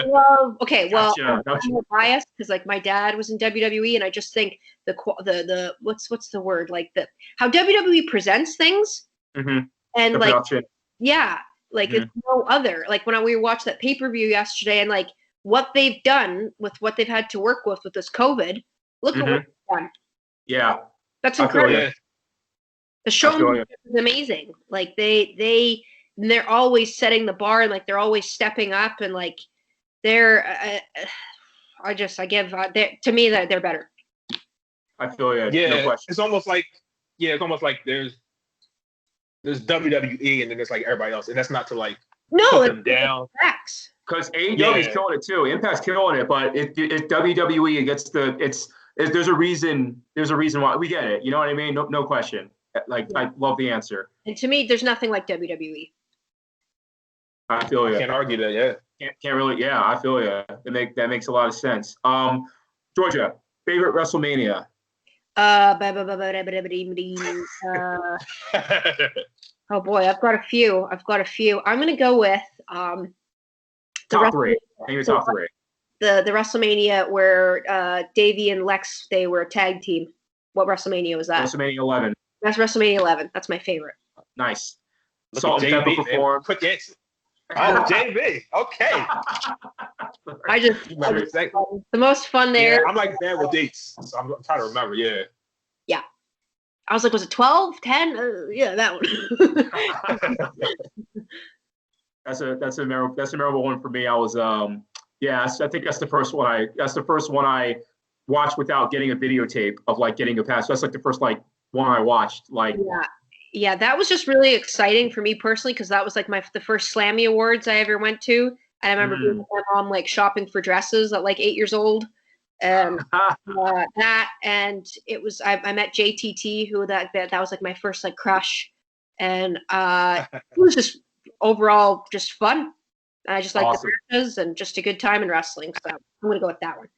Well, okay, well,
Gotcha.
I'm biased because like my dad was in WWE, and I just think the what's the word, like the how WWE presents things, and
the
like
production.
yeah, like it's no other. Like when we watched that pay-per-view yesterday, and like what they've done with what they've had to work with this COVID, look at what they've done.
Yeah,
that's incredible. The show is amazing. Like they're always setting the bar, and like they're always stepping up, and like they're I give to me that they're better.
I feel you.
Yeah,
no question.
It's almost like there's WWE and then there's like everybody else, and that's not to like put them down.
Facts.
Because AEW is killing it too. Impact's killing it, but it WWE, it gets there's a reason why. We get it. You know what I mean? No question. Like I love the answer.
And to me, there's nothing like WWE.
I feel you.
Can't argue that. Yeah.
Can't really. Yeah, I feel you. That makes a lot of sense. Georgia, favorite WrestleMania?
Oh boy, I've got a few. I'm gonna go with
top three. Maybe top three.
The WrestleMania where Davey and Lex, they were a tag team. What WrestleMania was that?
WrestleMania 11.
That's WrestleMania 11. That's my favorite.
Nice.
Salt and Pepper performed. Quick answer. Oh, JB. Okay.
I just the most fun there.
Yeah, I'm like bad with dates, so I'm trying to remember. Yeah.
Yeah. I was like, was it 12, 10? Yeah, that one.
That's a memorable one for me. I was I think that's the first one I watched without getting a videotape of like getting a pass. That's like the first like one I watched. Like
yeah, that was just really exciting for me personally, because that was like the first Slammy Awards I ever went to. And I remember being with my mom like shopping for dresses at like 8 years old. And that, and it was I met JTT, who that was like my first like crush, and it was just overall just fun. I just like the matches and just a good time in wrestling. So I'm gonna go with that one.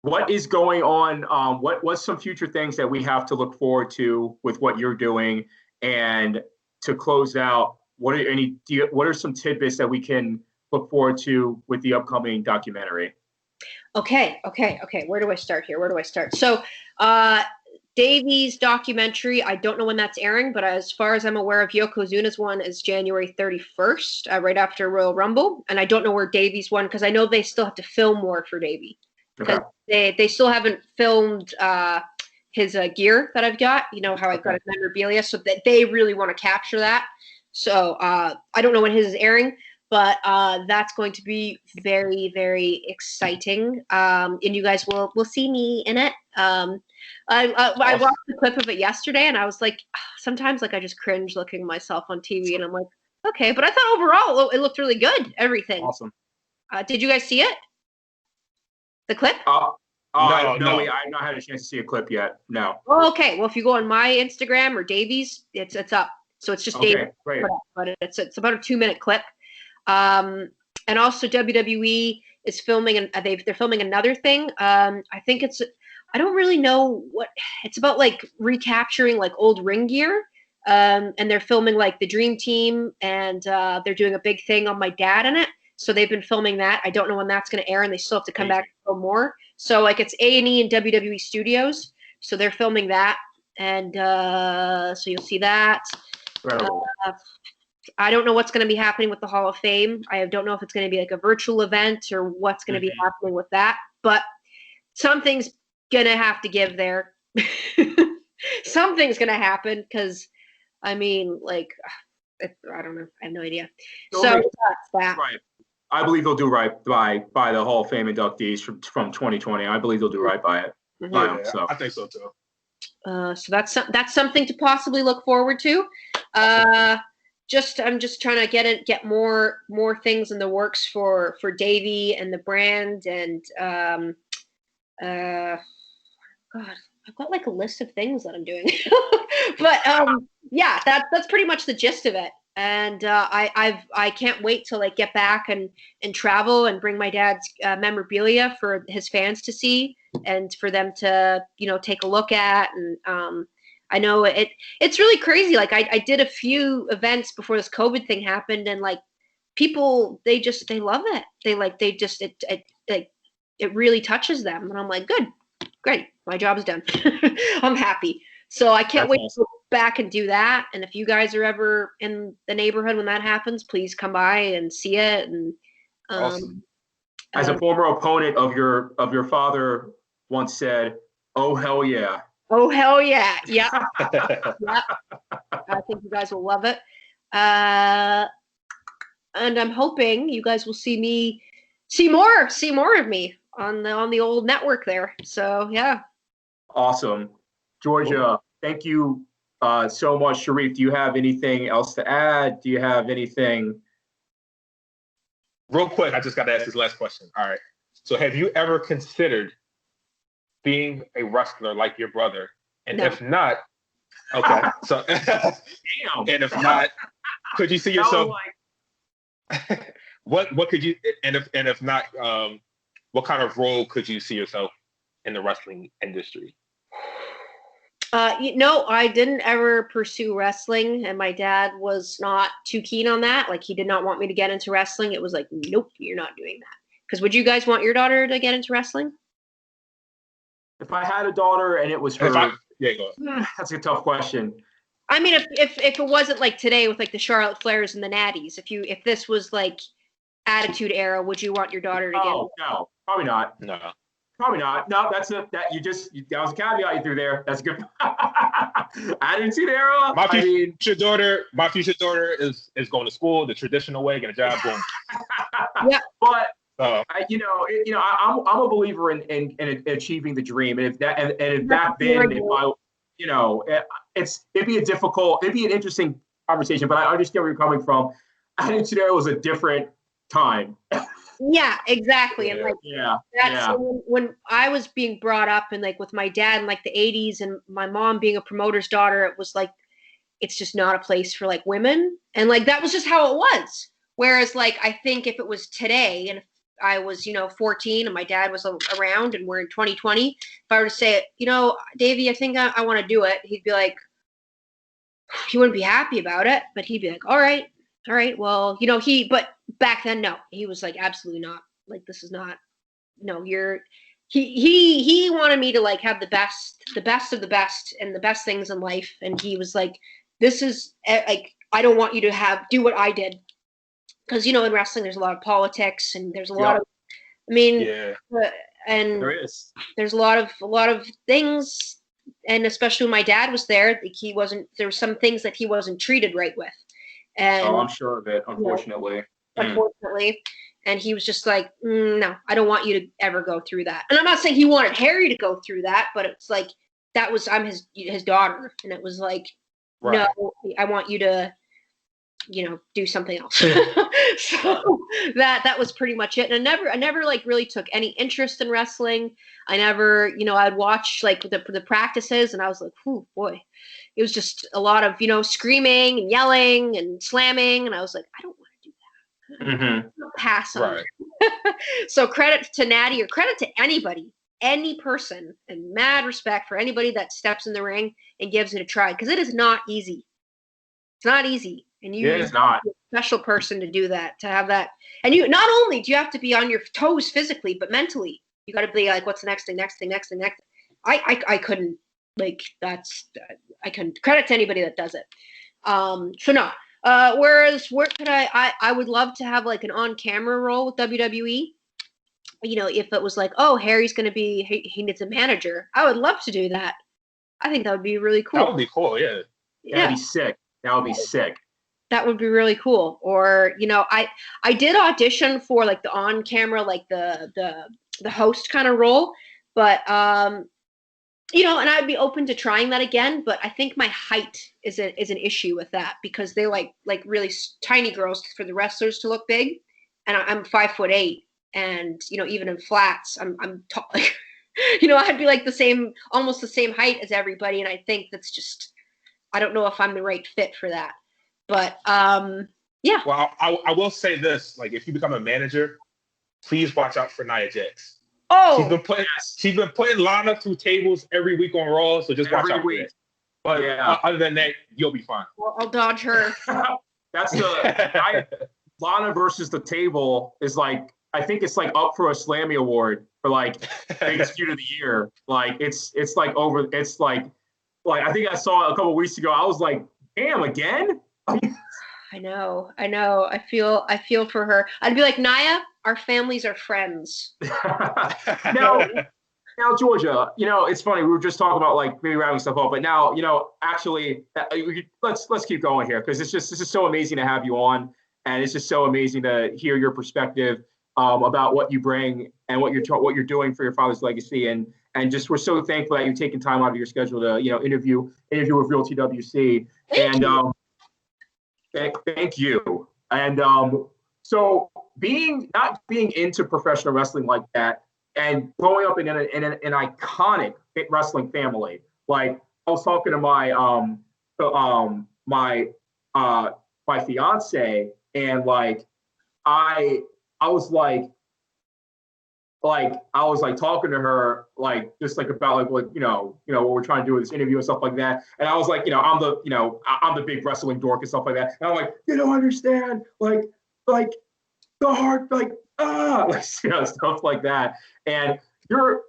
What is going on? What's some future things that we have to look forward to with what you're doing? And to close out, what are some tidbits that we can look forward to with the upcoming documentary?
Okay. Where do I start here? So, Davey's documentary, I don't know when that's airing, but as far as I'm aware of, Yokozuna's one is January 31st, right after Royal Rumble. And I don't know where Davey's one, because I know they still have to film more for Davey. Because they still haven't filmed his gear that I've got, you know, how I've got his memorabilia, so that they really want to capture that. So I don't know when his is airing, but that's going to be very, very exciting. And you guys will see me in it. I watched the clip of it yesterday, and I was like, sometimes like I just cringe looking at myself on TV, and I'm like, okay, but I thought overall it looked really good. Everything.
Awesome.
Did you guys see it? The clip?
No, I've not had a chance to see a clip yet. No.
Oh, okay. Well, if you go on my Instagram or Davey's, it's up. So it's just Davey.
Great.
But it's about a 2-minute clip. And also WWE is filming, and they're filming another thing. I think I don't really know what it's about, like recapturing like old ring gear. And they're filming like the Dream Team, and they're doing a big thing on my dad in it. So they've been filming that. I don't know when that's going to air, and they still have to come back and film more. So like it's A&E and WWE Studios. So they're filming that, and so you'll see that. I don't know what's going to be happening with the Hall of Fame. I don't know if it's going to be like a virtual event or what's going to be happening with that. But something's going to have to give there. Something's going to happen because, I mean, like, I don't know. I have no idea. So that's that.
Right. I believe they'll do right by the Hall of Fame inductees from 2020. I believe they'll do right by it.
Yeah, so. I think so too.
So that's something to possibly look forward to. I'm just trying to get more things in the works for Davey and the brand, and God, I've got like a list of things that I'm doing. But yeah, that's pretty much the gist of it. And I can't wait to like get back and travel and bring my dad's memorabilia for his fans to see and for them to, you know, take a look at. And I know it's really crazy. Like I did a few events before this COVID thing happened, and like people, they love it. It really touches them. And I'm like, good, great. My job is done. I'm happy. So I can't wait to go back and do that. And if you guys are ever in the neighborhood when that happens, please come by and see it. And
awesome.
As a former opponent of your father once said, "Oh hell yeah."
Oh hell yeah. Yeah. Yeah. I think you guys will love it. And I'm hoping you guys will see more of me on the old network there. So yeah.
Awesome. Georgia, thank you so much. Sharif, do you have anything else to add? Do you have anything?
Real quick, I just got to ask this last question. All right. So have you ever considered being a wrestler like your brother? And
No.
if not, okay. So,
Damn.
And if not, could you see yourself? What could you? And if not, what kind of role could you see yourself in the wrestling industry?
I didn't ever pursue wrestling, and my dad was not too keen on that. Like, he did not want me to get into wrestling. It was like, nope, you're not doing that. Because would you guys want your daughter to get into wrestling?
If I had a daughter and it was her, that's a tough question.
I mean, if it wasn't like today with like the Charlotte Flairs and the Natties, if this was like Attitude Era, would you want your daughter to get?
Oh no, probably not.
No.
Probably not. No, that was a caveat you threw there. That's good. Attitude Era.
My future daughter is going to school the traditional way, get a job, boom.
Yeah.
But I'm a believer in achieving the dream, and if back then, if I, it'd be an interesting conversation. But I understand where you're coming from. Attitude Era was a different time.
Yeah, exactly. And like when I was being brought up and like with my dad in like the 80s and my mom being a promoter's daughter, it was like, it's just not a place for like women. And like, that was just how it was. Whereas like, I think if it was today and if I was, 14 and my dad was around and we're in 2020, if I were to say, Davey, I think I want to do it. He'd be like, he wouldn't be happy about it, but he'd be like, all right, well, but back then, no, he was like, absolutely not. Like, this is not, no, he wanted me to like have the best of the best and the best things in life. And he was like, this is like, I don't want you to do what I did. Cause in wrestling, there's a lot of politics and there's a lot of, and there's a lot of things. And especially when my dad was there, like there were some things that he wasn't treated right with. And,
I'm sure of it, unfortunately.
And he was just like, no, I don't want you to ever go through that. And I'm not saying he wanted Harry to go through that, but it's like, I'm his daughter. And it was like, no, I want you to, do something else. So that was pretty much it. And I never like really took any interest in wrestling. I never, I'd watch like the practices and I was like, oh boy, it was just a lot of, screaming and yelling and slamming. And I was like, I don't want to do that.
Mm-hmm.
Pass on. Right. So credit to Natty or credit to anybody, any person, and mad respect for anybody that steps in the ring and gives it a try. Because it is not easy. It's not easy. And
it's not
a special person to do that, to have that. And you, not only do you have to be on your toes physically, but mentally, you got to be like, what's the next thing? I couldn't, like, I couldn't credit to anybody that does it. So no, Whereas where could I would love to have like an on-camera role with WWE. You know, if it was like, oh, Harry's going to be, he needs a manager. I would love to do that. I think that would be really cool.
That would be cool, yeah.
That'd be sick. That would be sick.
That would be really cool. Or, you know, I did audition for like the on-camera, like the host kind of role, but you know, and I'd be open to trying that again. But I think my height is an issue with that because they like really tiny girls for the wrestlers to look big, and I'm 5'8", and you know, even in flats, I'm tall. Like, you know, I'd be like almost the same height as everybody, and I think that's just, I don't know if I'm the right fit for that. But yeah.
Well, I will say this: like, if you become a manager, please watch out for Nia Jax.
Oh,
she's been putting Lana through tables every week on Raw, so just watch out for it. But other than that, you'll be fine.
Well, I'll dodge her.
That's Lana versus the table is like, I think it's like up for a Slammy Award for like biggest feud of the year. Like it's like over. It's like I think I saw it a couple of weeks ago. I was like, damn, again.
I know. I feel for her. I'd be like, Nia, our families are friends.
now, Georgia, you know, it's funny. We were just talking about like maybe wrapping stuff up, but now, you know, actually, let's keep going here because this is so amazing to have you on, and it's just so amazing to hear your perspective about what you bring and what you're doing for your father's legacy, and just we're so thankful that you're taking time out of your schedule to, you know, interview with Real TWC. Thank you. And so not being into professional wrestling like that, and growing up in an iconic wrestling family, like I was talking to my fiance, and like I was talking to her like just like about like what you know what we're trying to do with this interview and stuff like that, and I was like, you know, I'm the big wrestling dork and stuff like that, and I'm like, you don't understand, like the heart, like you know, stuff like that, and you're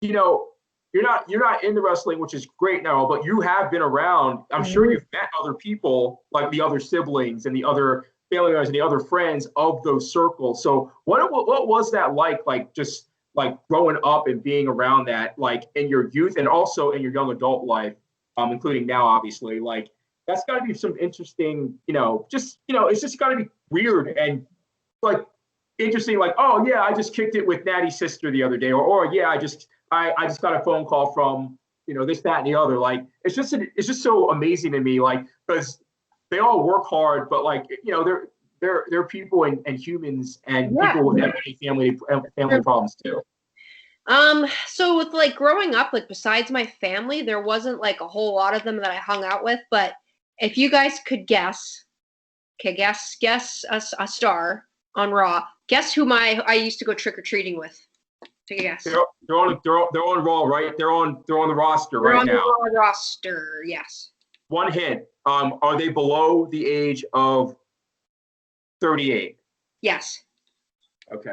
not in the wrestling, which is great now, but you have been around. I'm sure you've met other people, like the other siblings and the other family members and the other friends of those circles. So what was that like just like growing up and being around that, like in your youth and also in your young adult life, including now, obviously, like that's got to be some interesting, it's just got to be weird and like interesting, like, oh yeah, I just kicked it with Natty's sister the other day, or yeah, I just got a phone call from, this, that, and the other. Like, it's just so amazing to me, like, because they all work hard, but like, they're people and humans and people with everyday family problems too.
So with like growing up, like besides my family, there wasn't like a whole lot of them that I hung out with. But if you guys could guess a star on Raw, guess who I used to go trick or treating with? Take a guess.
They're on Raw, right? They're on the roster right now.
They're on the Raw roster, yes.
One hint. Are they below the age of 38?
Yes.
Okay.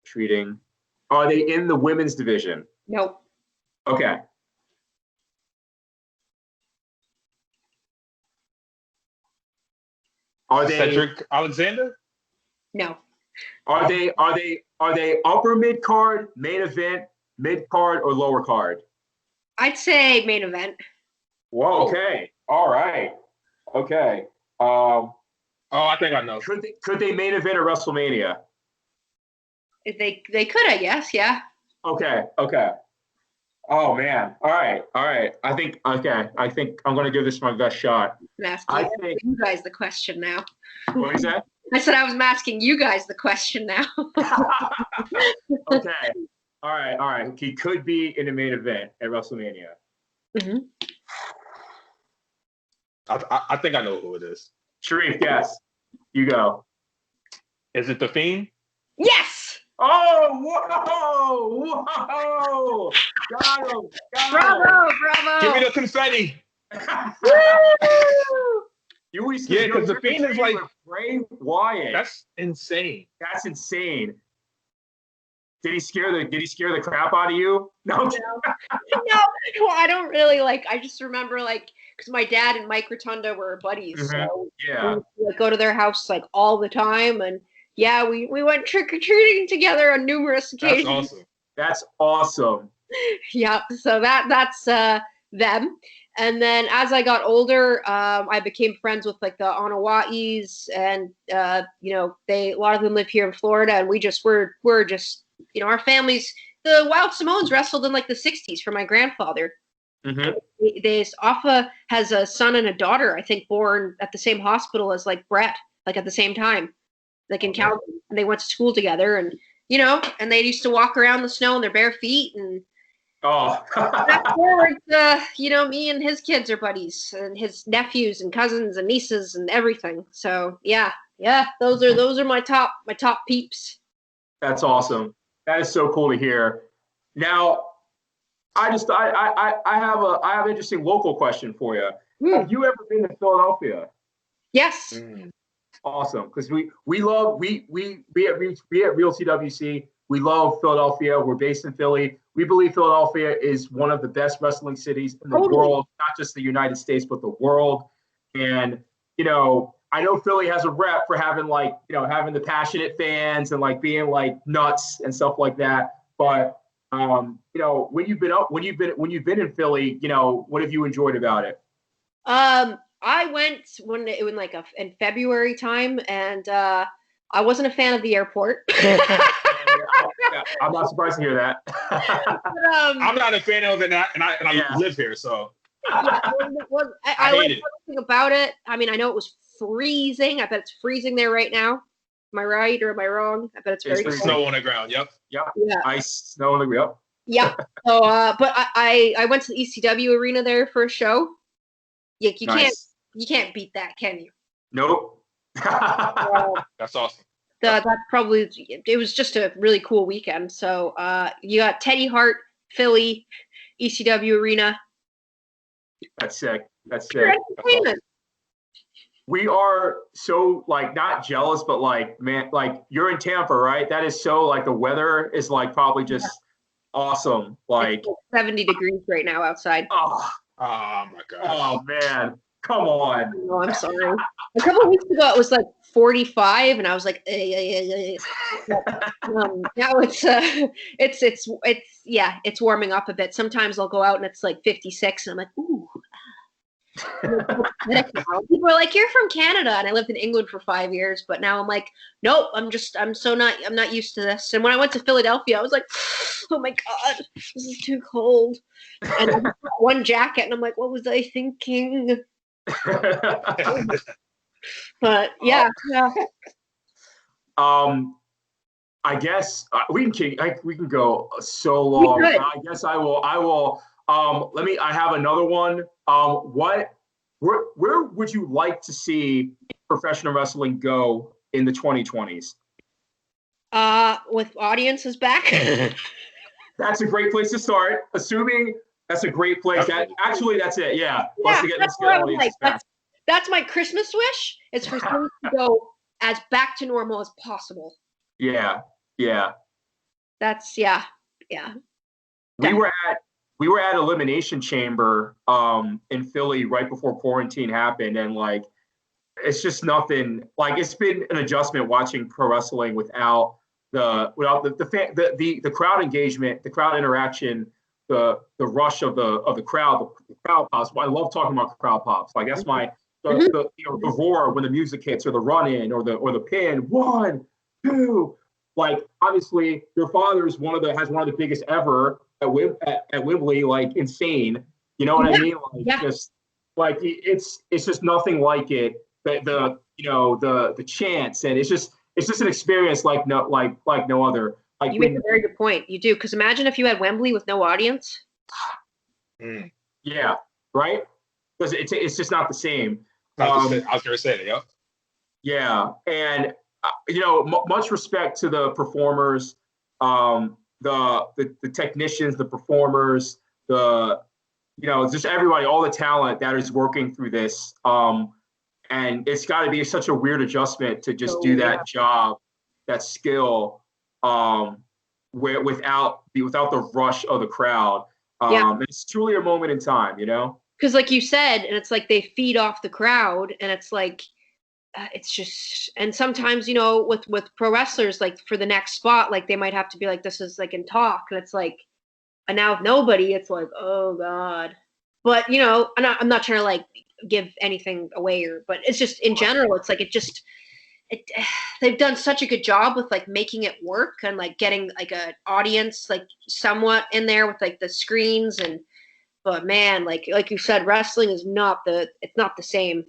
Treating. Are they in the women's division?
Nope.
Okay. Are they
Cedric Alexander?
No.
Are they upper mid card, main event, mid card, or lower card?
I'd say main event.
Whoa. Okay. All right. Okay.
I think I know.
Could they main event at WrestleMania?
They could, I guess. Yeah.
Okay. Oh man. All right. I think I'm going to give this my best shot.
I think you guys the question now.
What is that?
I said I was asking you guys the question now.
Okay. All right. He could be in the main event at WrestleMania.
Mm-hmm.
I think I know who it is.
Sharif, guess. You go.
Is it The Fiend?
Yes.
Oh, whoa! Got him!
Bravo!
Give me the confetti.
Because
The Fiend is like
Bray Wyatt.
That's insane.
That's insane. Did he scare the crap out of you? No.
No, I don't really like. I just remember like because my dad and Mike Rotunda were buddies, so
Yeah.
we would go to their house like all the time, and yeah, we went trick or treating together on numerous occasions.
That's awesome.
That's awesome.
Yeah, so that's them. And then as I got older, I became friends with like the Onawa'is, and you know, a lot of them live here in Florida, and we're just, you know, our families. The Wild Simones wrestled in like the '60s for my grandfather.
Mm-hmm.
Afa has a son and a daughter, I think, born at the same hospital as like Brett, like at the same time, like in Calgary. And they went to school together, and you know, and they used to walk around the snow in their bare feet, and fast forward to, you know, me and his kids are buddies, and his nephews and cousins and nieces and everything. So yeah, those are my top peeps.
That's awesome. That is so cool to hear. Now, I have an interesting local question for you. Have you ever been to Philadelphia?
Yes.
Awesome, because we at Real CWC, we love Philadelphia. We're based in Philly. We believe Philadelphia is one of the best wrestling cities in the world, not just the United States, but the world. And, you know, I know Philly has a rep for having like, you know, having the passionate fans and like being like nuts and stuff like that. But, you know, when you've been in Philly, you know, what have you enjoyed about it?
I went in February time, and I wasn't a fan of the airport.
I'm not surprised to hear that.
But,
I'm not a fan of it, and I live here, so
I like everything about it. I mean, I know it was freezing. I bet it's freezing there right now. Am I right or am I wrong? I bet it's very cold.
Snow on the ground. Yep.
Yeah. Ice, snow on the ground.
Yeah. So, but I went to the ECW arena there for a show. You can't beat that, can you?
Nope.
That's awesome.
It was just a really cool weekend. So you got Teddy Hart, Philly, ECW arena.
That's sick. That's sick. Awesome. We are so like not jealous, but like, man, like you're in Tampa, right? That is so like the weather is like probably just awesome. Like
70 degrees right now outside.
Oh
my God.
Oh man. Come on.
Oh, I'm sorry. A couple of weeks ago it was like 45, and I was like, now it's warming up a bit. Sometimes I'll go out and it's like 56, and I'm like, ooh. People are like, you're from Canada, and I lived in England for 5 years, but now I'm like, nope, I'm not used to this. And when I went to Philadelphia, I was like, oh my God, this is too cold. And I got one jacket, and I'm like, what was I thinking? But yeah.
I guess we can go so long. I guess I will. I have another one. Where would you like to see professional wrestling go in the 2020s?
With audiences back.
That's a great place to start. Assuming that's a great place. That's it. Yeah.
Let's get audiences back. That's my Christmas wish. It's for things to go as back to normal as possible.
Yeah.
That's yeah.
We were at Elimination Chamber in Philly right before quarantine happened, and like it's just nothing. Like it's been an adjustment watching pro wrestling without the crowd engagement, the crowd interaction, the rush of the crowd, the crowd pops. I love talking about crowd pops. Like that's the roar when the music hits, or the run in, or the pin. 1, 2. Like obviously, your father is has one of the biggest ever at Wembley. Like insane. You know what I mean? Like just like it's just nothing like it. The chants, and it's just an experience like no other. Like
you make a very good point. You do, because imagine if you had Wembley with no audience.
Yeah, right. Because it's just not the same.
I was gonna say that. Yep.
Yeah, and much respect to the performers, the technicians, the performers, just everybody, all the talent that is working through this. And it's got to be such a weird adjustment to just do that job, that skill. without the rush of the crowd. It's truly a moment in time, you know?
Because like you said, and it's like they feed off the crowd, and it's like it's just, and sometimes, you know, with pro wrestlers, like for the next spot, like they might have to be like, this is like in talk, and it's like, and now with nobody, it's like, oh God. But you know, I'm not trying to like give anything away, but it's just in general, it's like they've done such a good job with like making it work and like getting like an audience like somewhat in there with like the screens. And but man, like you said, wrestling is not the same.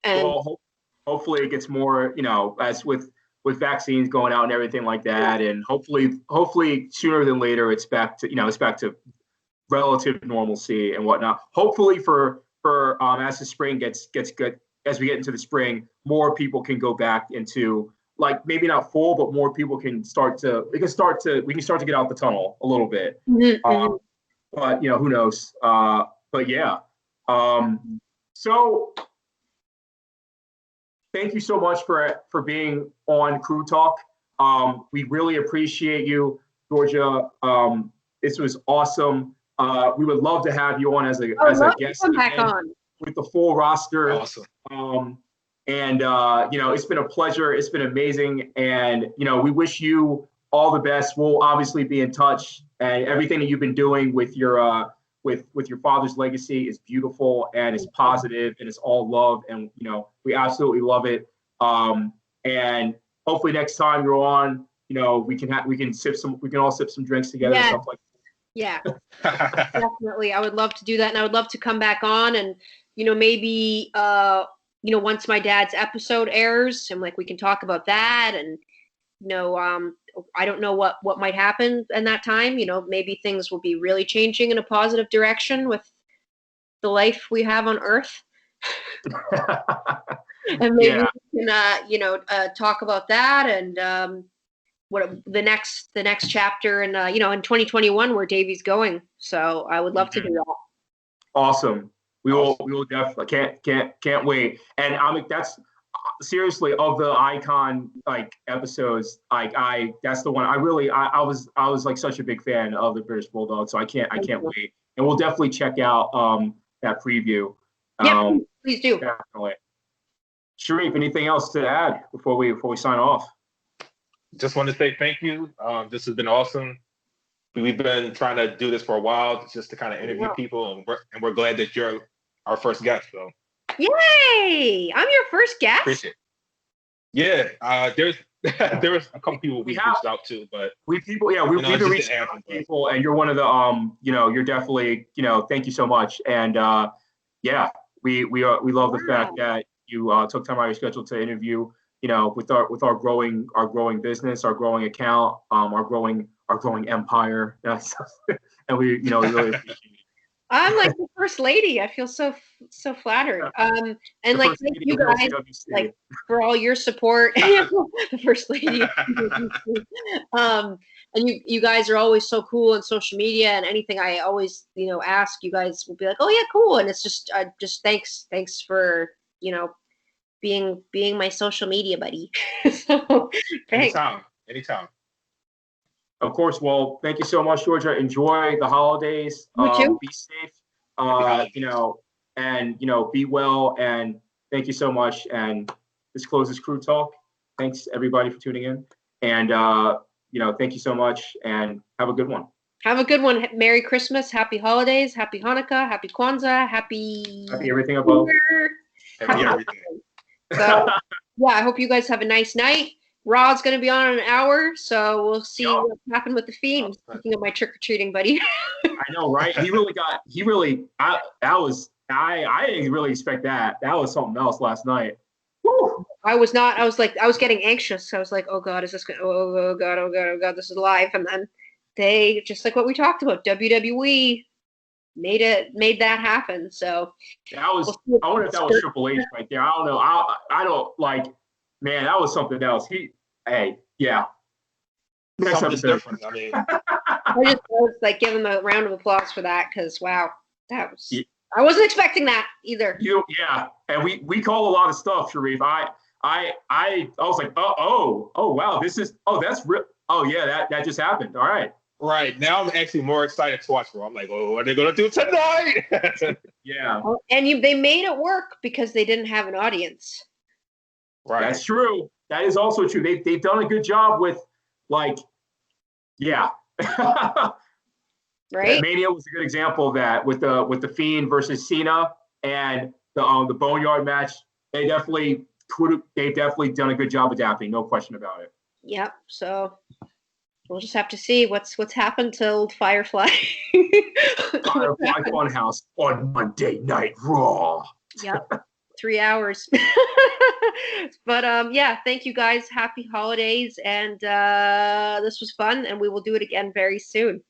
And
well, hopefully it gets more, you know, as with vaccines going out and everything like that, and hopefully sooner than later it's back to relative normalcy and whatnot. Hopefully for as the spring gets good, as we get into the spring, more people can go back into, like, maybe not full, but more people can start to we can start to get out the tunnel a little bit. But you know, who knows? But yeah. So thank you so much for being on Crew Talk. We really appreciate you, Georgia. This was awesome. We would love to have you on as a guest again, with the full roster.
Awesome.
And you know, it's been a pleasure. It's been amazing. And you know, we wish you all the best. We'll obviously be in touch, and everything that you've been doing with your with your father's legacy is beautiful, and it's positive, and it's all love, and you know, we absolutely love it. And hopefully next time you're on, you know, we can all sip some drinks together and stuff like that.
Yeah, definitely. I would love to do that, and I would love to come back on, and you know, maybe you know, once my dad's episode airs, and like we can talk about that, and you know, I don't know what might happen in that time. You know, maybe things will be really changing in a positive direction with the life we have on Earth. And maybe we can, you know, talk about that, and what the next chapter, and you know, in 2021 where Davey's going. So I would love to do that.
Awesome. We will definitely can't wait. And I mean, that's seriously, of the Icon like episodes, that's the one I was like such a big fan of the British Bulldog. So I can't wait. And we'll definitely check out that preview.
Yeah, please do.
Definitely. Sharif, anything else to add before we sign off?
Just want to say thank you. This has been awesome. We've been trying to do this for a while, just to kind of interview people, and we're glad that you're our first guest. So,
yay! I'm your first guest.
Appreciate it. Yeah, there was a couple people we reached out to, but
we've been reaching out to people, and you're one of the you know, you're definitely, you know, thank you so much. And yeah, we love the fact that you took time out of your schedule to interview, you know, with our growing business, our growing account, our growing empire. And we, you know, we really appreciate it.
I'm like the first lady. I feel so flattered. And like thank you guys, like, for all your support. The first lady. And you guys are always so cool on social media, and anything I always, you know, ask, you guys will be like, oh yeah, cool. And it's just thanks for, you know, being my social media buddy. So thanks.
Anytime.
Of course. Well, thank you so much, Georgia. Enjoy the holidays.
You too.
Be safe. You know, and you know, be well. And thank you so much. And this closes Crew Talk. Thanks everybody for tuning in. And you know, thank you so much. And have a good one.
Have a good one. Merry Christmas. Happy holidays. Happy Hanukkah. Happy Kwanzaa. Happy
everything above.
Happy everything.
So yeah, I hope you guys have a nice night. Raw's going to be on in an hour, so we'll see what happened with the Fiend. Speaking of my trick-or-treating buddy.
I know, right? I didn't really expect that. That was something else last night. Woo!
I was getting anxious. I was like, oh God, is this going to, oh God, this is live. And then they, just like what we talked about, WWE made that happen. So
I wonder if that was Triple H right there. I don't know. I don't like, man, that was something else. Next
something different. I mean,
I was like giving a round of applause for that, because wow, that was. Yeah. I wasn't expecting that either.
And we call a lot of stuff, Sharif. I was like, oh wow, that's real. Oh yeah, that just happened. All right.
Right. Now I'm actually more excited to watch Raw. I'm like, oh, what are they gonna do tonight?
Yeah.
And they made it work because they didn't have an audience.
Right.
That's true. That is also true. They've done a good job with, like, yeah.
Right.
Mania was a good example of that with the Fiend versus Cena and the Boneyard match. They've definitely done a good job adapting, no question about it.
Yep. So we'll just have to see what's happened to old Firefly.
Firefly Funhouse on Monday Night Raw.
Yep. 3 hours. But yeah, thank you guys. Happy holidays. And this was fun, and we will do it again very soon.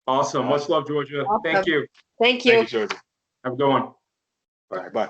Awesome. Much love, Georgia.
Awesome.
Thank you.
Thank you.
Thank you, Georgia.
Have a good one.
All right, bye.